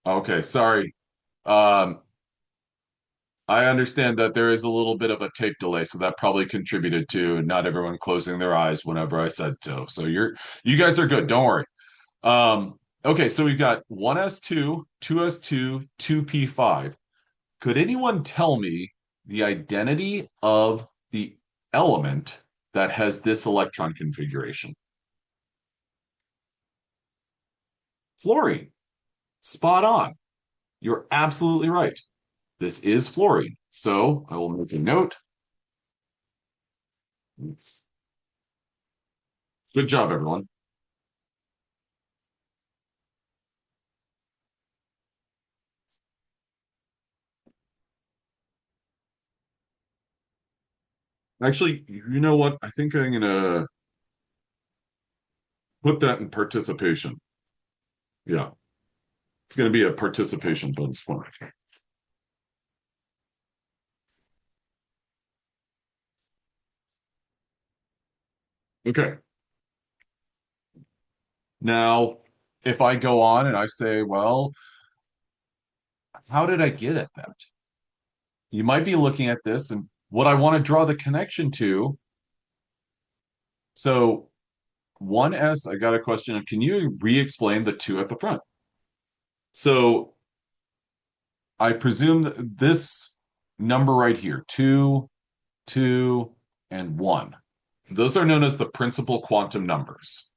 Okay, sorry. Um, I understand that there is a little bit of a tape delay, so that probably contributed to not everyone closing their eyes whenever I said so. So you guys are good. Don't worry. Okay, so we've got 1s2, 2s2, 2p5. Could anyone tell me the identity of the element that has this electron configuration? Fluorine. Spot on. You're absolutely right. This is fluorine. So I will make a note. Good job, everyone. Actually, you know what? I think I'm gonna put that in participation. Yeah, it's gonna be a participation bonus point. Okay. Now, if I go on and I say, well, how did I get at that? You might be looking at this and what I want to draw the connection to. So 1s, I got a question. Can you re-explain the two at the front? So I presume that this number right here, 2, 2, and 1, those are known as the principal quantum numbers.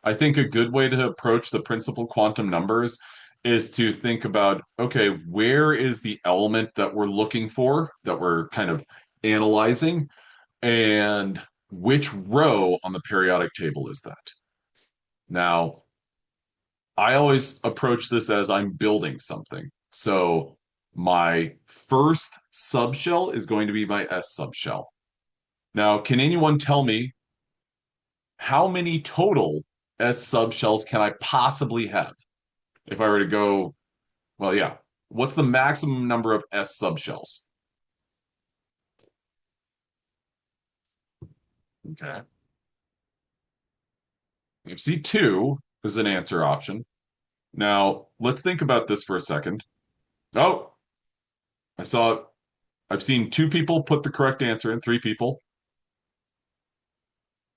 I think a good way to approach the principal quantum numbers is to think about, okay, where is the element that we're looking for, that we're kind of analyzing, and which row on the periodic table is that? Now, I always approach this as I'm building something. So my first subshell is going to be my S subshell. Now, can anyone tell me how many total S subshells can I possibly have? If I were to go, well, yeah, what's the maximum number of S subshells? Okay. You see two is an answer option. Now, let's think about this for a second. Oh, I saw, I've seen two people put the correct answer in, three people.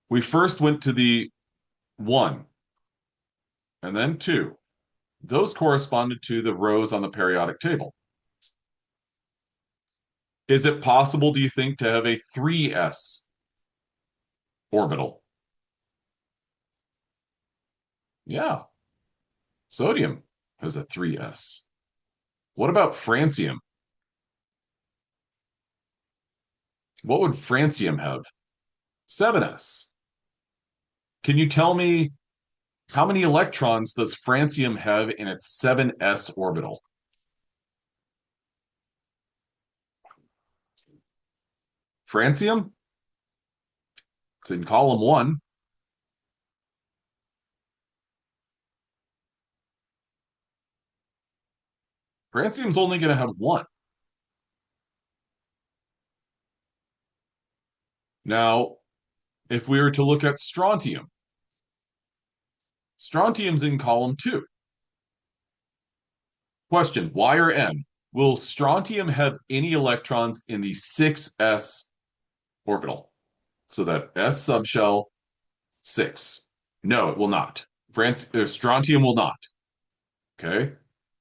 We first went to the one and then two. Those corresponded to the rows on the periodic table. Is it possible, do you think, to have a 3s orbital? Yeah, sodium has a 3s. What about francium? What would francium have? 7s. Can you tell me how many electrons does francium have in its 7s orbital? Francium? It's in column 1. Francium's only going to have 1. Now, if we were to look at strontium, strontium's in column 2. Question, Y or N? Will strontium have any electrons in the 6s orbital? So that S subshell 6. No, it will not. Strontium will not. Okay.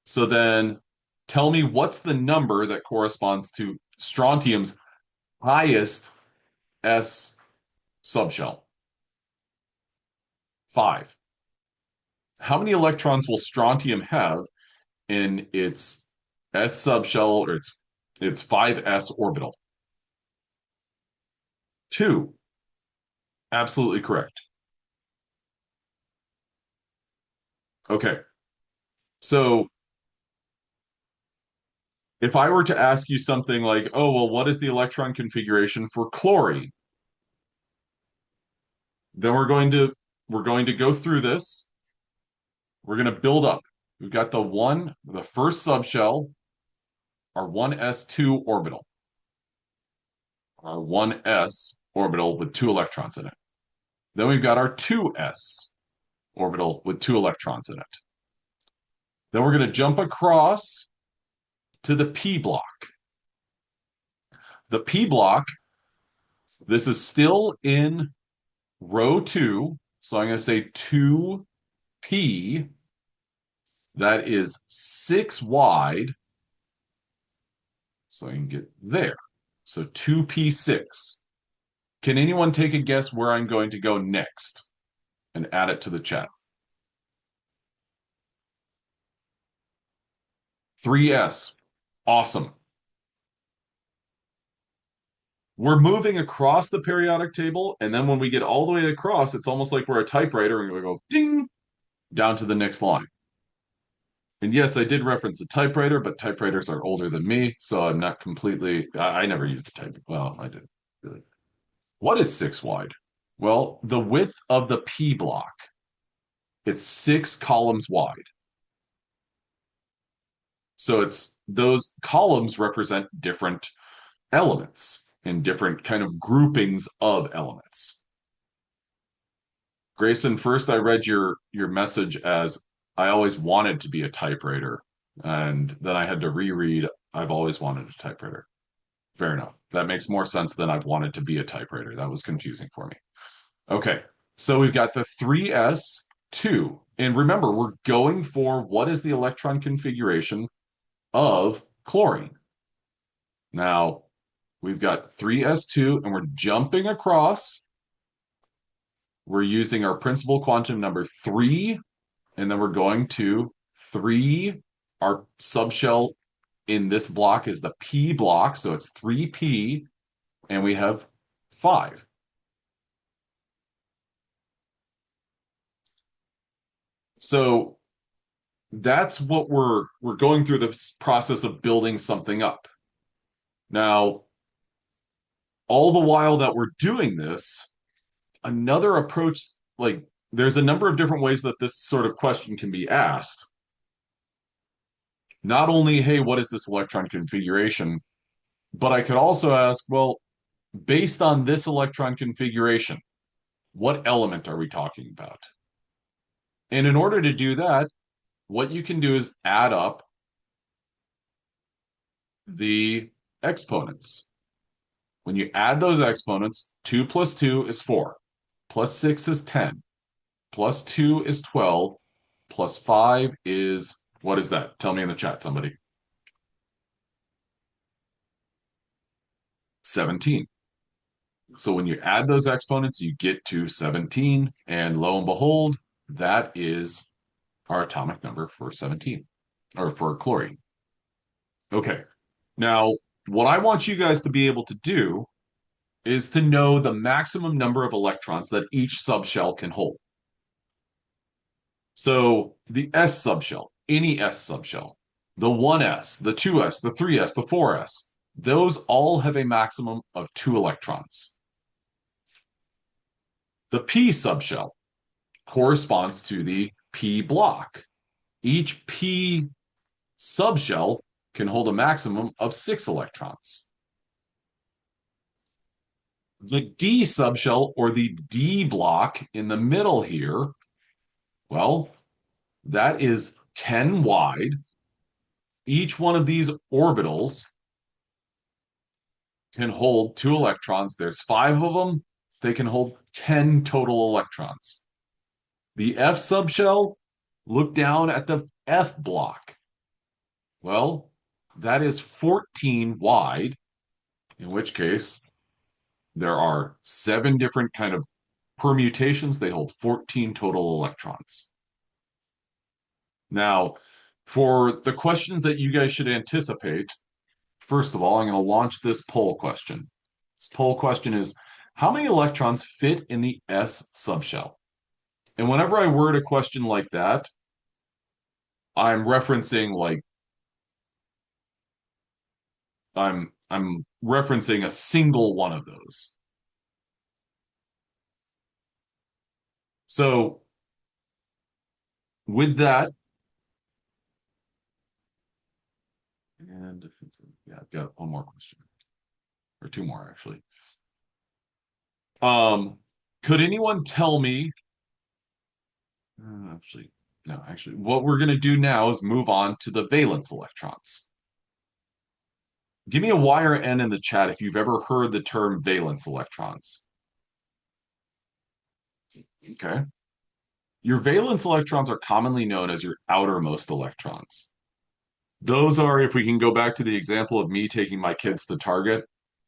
So then tell me what's the number that corresponds to strontium's highest S subshell. 5. How many electrons will strontium have in its s subshell or its 5s orbital? 2. Absolutely correct. Okay. So if I were to ask you something like, oh, well, what is the electron configuration for chlorine? Then we're going to go through this. We're going to build up. We've got the first subshell, our 1s2 orbital, our 1s orbital with 2 electrons in it. Then we've got our 2s orbital with 2 electrons in it. Then we're going to jump across to the p block. The p block, this is still in row 2, so I'm going to say 2p. That is 6 wide, so I can get there. So 2p6. Can anyone take a guess where I'm going to go next and add it to the chat? 3s. Awesome. We're moving across the periodic table, and then when we get all the way across, it's almost like we're a typewriter, and we go ding down to the next line. And yes, I did reference a typewriter, but typewriters are older than me, so I'm not completely. I never used a type. Well, I did really. What is 6 wide? Well, the width of the P block, it's 6 columns wide. So it's those columns represent different elements and different kind of groupings of elements. Grayson, first I read your message as I always wanted to be a typewriter, and then I had to reread I've always wanted a typewriter. Fair enough. That makes more sense than I've wanted to be a typewriter. That was confusing for me. Okay, so we've got the 3s2. And remember, we're going for what is the electron configuration of chlorine. Now, we've got 3s2, and we're jumping across. We're using our principal quantum number 3, and then we're going to 3. Our subshell in this block is the P block, so it's 3p, and we have 5. So that's what we're going through this process of building something up. Now, all the while that we're doing this, another approach, like there's a number of different ways that this sort of question can be asked. Not only, hey, what is this electron configuration? But I could also ask, well, based on this electron configuration, what element are we talking about? And in order to do that, what you can do is add up the exponents. When you add those exponents, 2 plus 2 is 4, plus 6 is 10, plus 2 is 12, plus 5 is, what is that? Tell me in the chat, somebody. 17. So when you add those exponents, you get to 17, and lo and behold, that is our atomic number for 17, or for chlorine. Okay, now what I want you guys to be able to do is to know the maximum number of electrons that each subshell can hold. So the S subshell, any S subshell, the 1s, the 2s, the 3s, the 4s, those all have a maximum of 2 electrons. The P subshell corresponds to the P block. Each P subshell can hold a maximum of 6 electrons. The D subshell, or the D block in the middle here, well, that is 10 wide. Each one of these orbitals can hold 2 electrons. There's 5 of them. They can hold 10 total electrons. The F subshell, look down at the F block. Well, that is 14 wide, in which case There are 7 different kind of permutations. They hold 14 total electrons. Now, for the questions that you guys should anticipate, first of all, I'm going to launch this poll question. This poll question is, how many electrons fit in the S subshell? And whenever I word a question like that, I'm referencing like I'm referencing a single one of those. So with that, and yeah, I've got one more question or two more actually. Um, could anyone tell me? Actually, no. Actually, what we're going to do now is move on to the valence electrons. Give me a Y or N in the chat if you've ever heard the term valence electrons. Okay. Your valence electrons are commonly known as your outermost electrons. Those are, if we can go back to the example of me taking my kids to Target,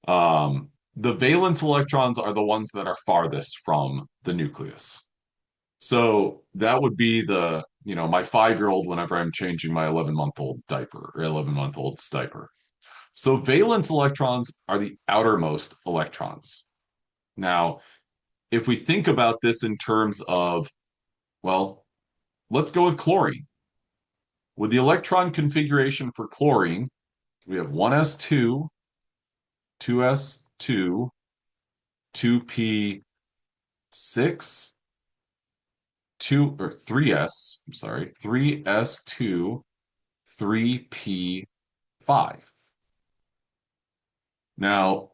the valence electrons are the ones that are farthest from the nucleus. So that would be my 5-year-old whenever I'm changing my 11-month-old diaper or 11-month-old's diaper. So valence electrons are the outermost electrons. Now, if we think about this in terms of, well, let's go with chlorine. With the electron configuration for chlorine, we have 1s2, 2s2, 2p6, 3s2, 3p5. Now,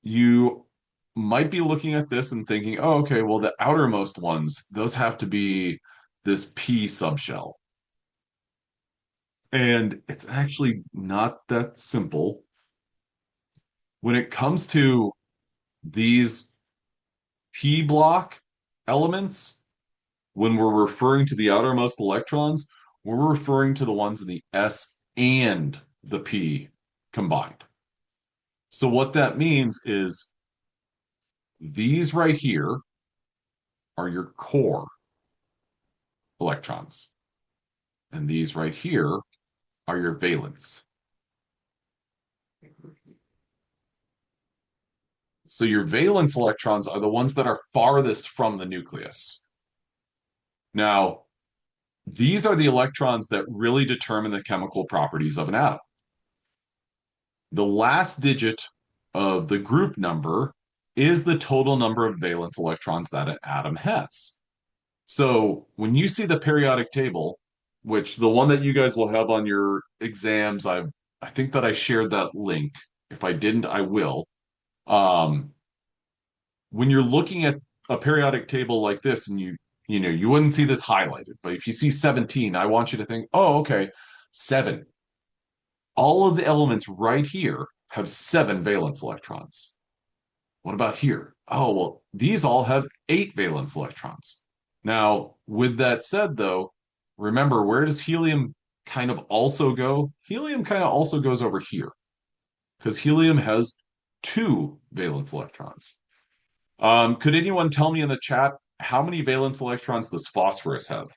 you might be looking at this and thinking, oh, okay, well, the outermost ones, those have to be this p subshell. And it's actually not that simple. When it comes to these p block elements, when we're referring to the outermost electrons, we're referring to the ones in the S and the P combined. So what that means is these right here are your core electrons, and these right here are your valence. So your valence electrons are the ones that are farthest from the nucleus. Now, these are the electrons that really determine the chemical properties of an atom. The last digit of the group number is the total number of valence electrons that an atom has. So when you see the periodic table, which the one that you guys will have on your exams, I think that I shared that link. If I didn't, I will. Um, when you're looking at a periodic table like this, and you wouldn't see this highlighted, but if you see 17, I want you to think, oh, okay, 7. All of the elements right here have 7 valence electrons. What about here? Oh, well, these all have 8 valence electrons. Now, with that said, though, remember, where does helium kind of also go? Helium kind of also goes over here because helium has 2 valence electrons. Could anyone tell me in the chat how many valence electrons does phosphorus have?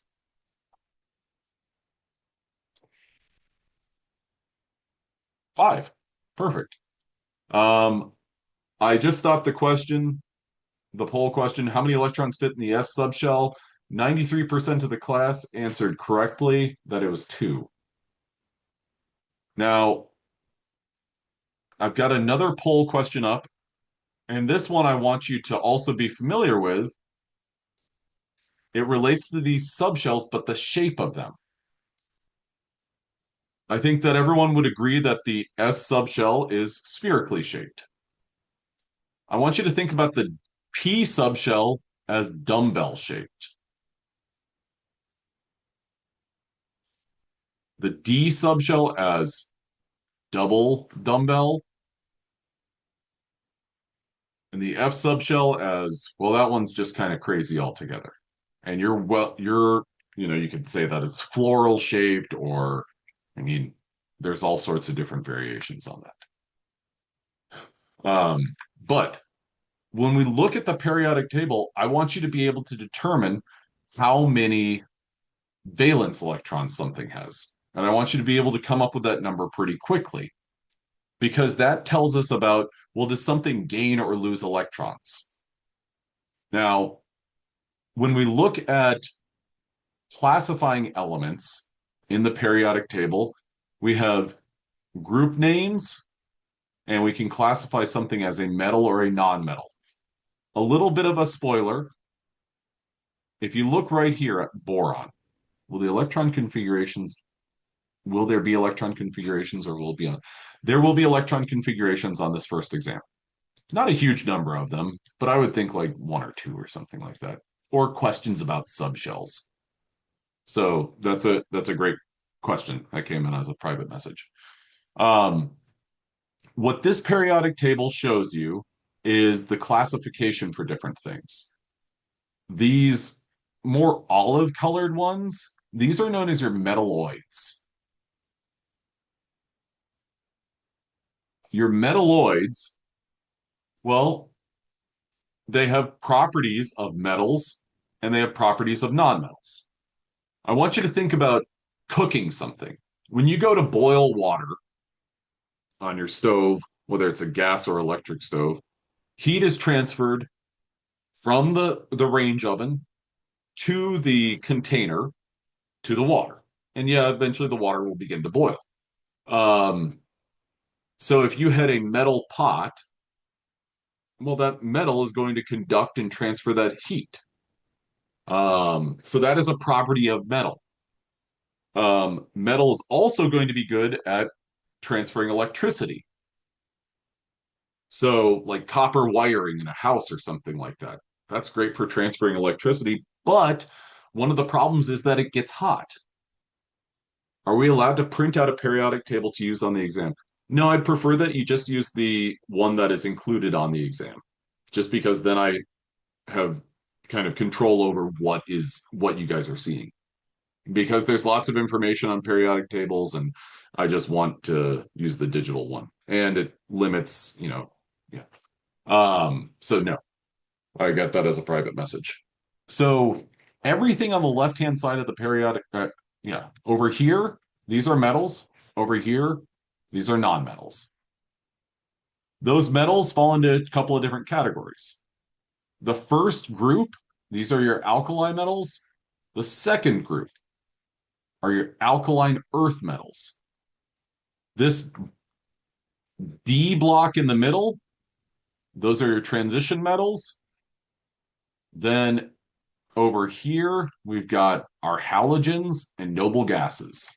5. Perfect. I just stopped the poll question, how many electrons fit in the S subshell? 93% of the class answered correctly that it was 2. Now, I've got another poll question up, and this one I want you to also be familiar with. It relates to these subshells, but the shape of them. I think that everyone would agree that the S subshell is spherically shaped. I want you to think about the P subshell as dumbbell shaped. The D subshell as double dumbbell, and the F subshell as, well, that one's just kind of crazy altogether. And you could say that it's floral shaped, or, I mean, there's all sorts of different variations on that. But when we look at the periodic table, I want you to be able to determine how many valence electrons something has. And I want you to be able to come up with that number pretty quickly because that tells us about, well, does something gain or lose electrons? Now, when we look at classifying elements in the periodic table, we have group names, and we can classify something as a metal or a non-metal. A little bit of a spoiler. If you look right here at boron, will the electron configurations, will there be electron configurations or will it be on? There will be electron configurations on this first exam. Not a huge number of them, but I would think like one or two or something like that. Or questions about subshells. So that's a great question that came in as a private message. Um, what this periodic table shows you is the classification for different things. These more olive colored ones, these are known as your metalloids. Your metalloids, well, they have properties of metals and they have properties of nonmetals. I want you to think about cooking something. When you go to boil water on your stove, whether it's a gas or electric stove, heat is transferred from the range oven to the container to the water. And yeah, eventually the water will begin to boil. Um, so if you had a metal pot, well, that metal is going to conduct and transfer that heat. So that is a property of metal. Metal is also going to be good at transferring electricity. So, like copper wiring in a house or something like that. That's great for transferring electricity, but one of the problems is that it gets hot. Are we allowed to print out a periodic table to use on the exam? No, I'd prefer that you just use the one that is included on the exam, just because then I have kind of control over what you guys are seeing. Because there's lots of information on periodic tables, and I just want to use the digital one. And it limits, yeah. So no, I got that as a private message. So everything on the left-hand side of the periodic, yeah, over here, these are metals. Over here, these are nonmetals. Those metals fall into a couple of different categories. The first group, these are your alkali metals. The second group are your alkaline earth metals. This B block in the middle, those are your transition metals. Then over here, we've got our halogens and noble gases.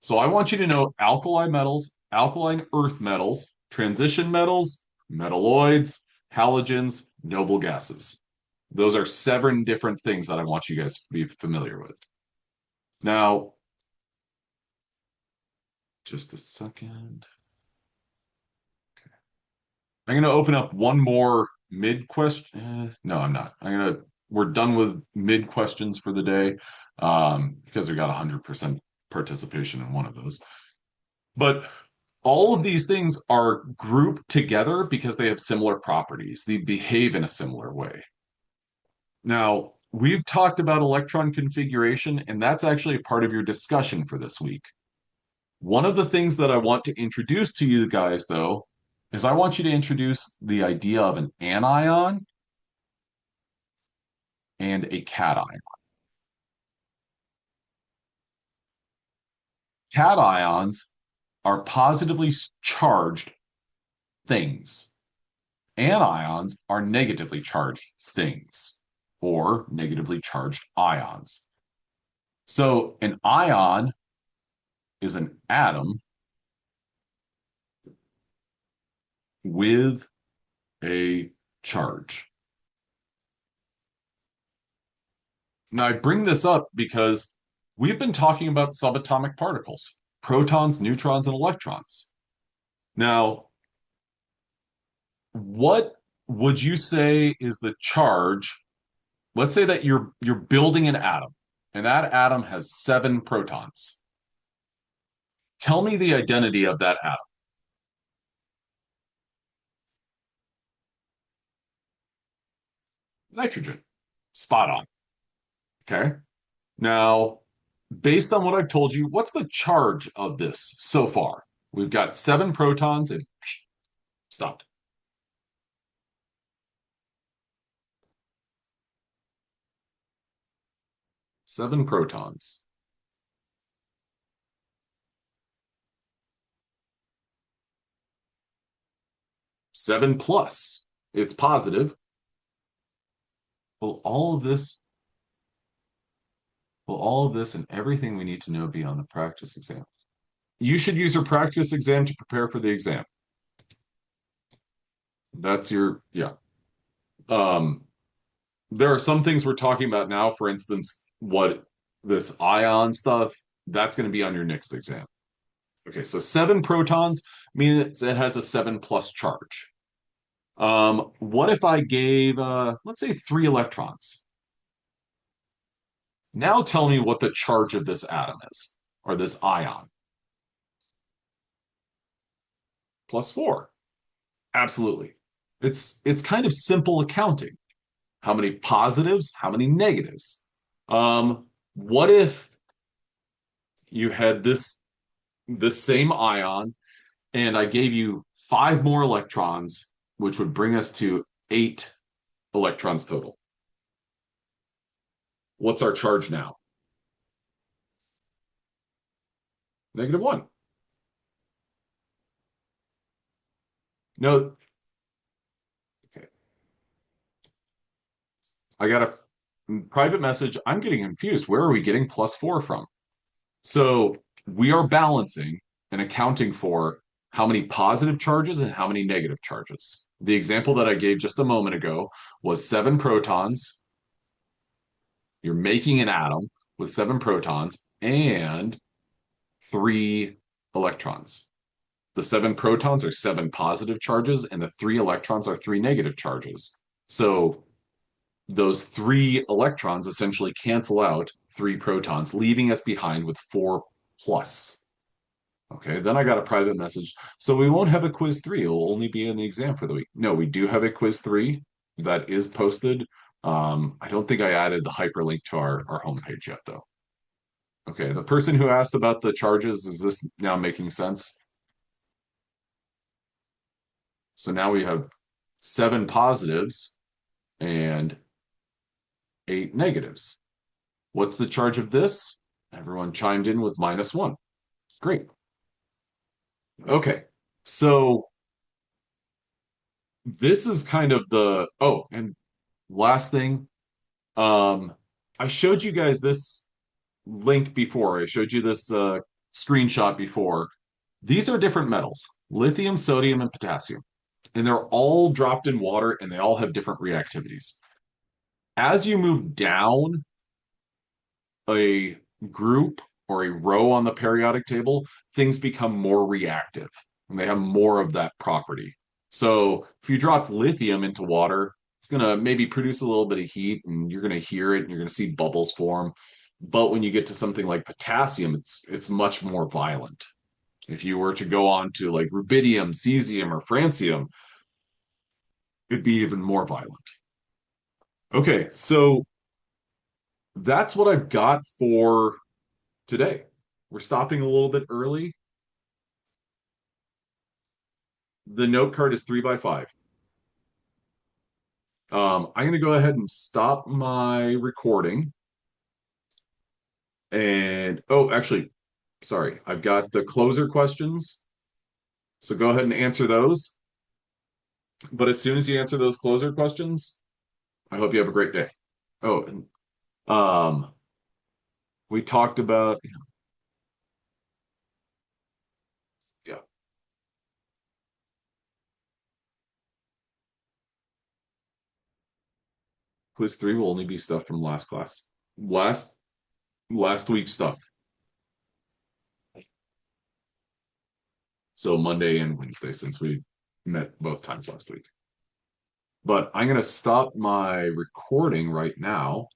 So I want you to know alkali metals, alkaline earth metals, transition metals, metalloids, halogens, noble gases. Those are 7 different things that I want you guys to be familiar with. Now, just a second. Okay. I'm going to open up one more mid question. No, I'm not. We're done with mid questions for the day because we got 100% participation in one of those. But all of these things are grouped together because they have similar properties. They behave in a similar way. Now, we've talked about electron configuration, and that's actually a part of your discussion for this week. One of the things that I want to introduce to you guys, though, is I want you to introduce the idea of an anion and a cation. Cations are positively charged things. Anions are negatively charged things or negatively charged ions. So an ion is an atom with a charge. Now, I bring this up because we've been talking about subatomic particles, protons, neutrons, and electrons. Now, what would you say is the charge? Let's say that you're building an atom, and that atom has 7 protons. Tell me the identity of that atom. Nitrogen. Spot on. Okay. Now, based on what I've told you, what's the charge of this so far? We've got 7 protons and stopped. 7 protons. 7 plus. It's positive. Will all of this, will all of this and everything we need to know be on the practice exam? You should use your practice exam to prepare for the exam. That's your, yeah. Um, there are some things we're talking about now, for instance, what this ion stuff, that's going to be on your next exam. Okay, so 7 protons means it has a 7 plus charge. What if I gave, let's say, 3 electrons? Now tell me what the charge of this atom is, or this ion. +4. Absolutely. It's kind of simple accounting. How many positives? How many negatives? What if you had this same ion and I gave you 5 more electrons, which would bring us to 8 electrons total? What's our charge now? -1. No, okay. I got a private message. I'm getting confused. Where are we getting +4 from? So we are balancing and accounting for how many positive charges and how many negative charges. The example that I gave just a moment ago was 7 protons. You're making an atom with 7 protons and 3 electrons. The 7 protons are 7 positive charges, and the 3 electrons are 3 negative charges. So those 3 electrons essentially cancel out 3 protons, leaving us behind with 4 plus. Okay, then I got a private message. So we won't have a quiz 3. It'll only be in the exam for the week. No, we do have a quiz 3 that is posted. I don't think I added the hyperlink to our homepage yet, though. Okay, the person who asked about the charges, is this now making sense? So now we have 7 positives and 8 negatives. What's the charge of this? Everyone chimed in with -1. Great. Okay, so this is kind of the, oh, and last thing, um, I showed you guys this link before. I showed you this screenshot before. These are different metals: lithium, sodium, and potassium. And they're all dropped in water and they all have different reactivities. As you move down a group or a row on the periodic table, things become more reactive and they have more of that property. So if you drop lithium into water, it's going to maybe produce a little bit of heat and you're going to hear it and you're going to see bubbles form. But when you get to something like potassium, it's much more violent. If you were to go on to like rubidium, cesium, or francium, it'd be even more violent. Okay, so that's what I've got for today. We're stopping a little bit early. The note card is 3 by 5. I'm going to go ahead and stop my recording. And oh, actually, sorry, I've got the closer questions. So go ahead and answer those. But as soon as you answer those closer questions, I hope you have a great day. Oh, and we talked about, yeah, quiz 3 will only be stuff from last class. Last week's stuff. So Monday and Wednesday, since we met both times last week. But I'm going to stop my recording right now.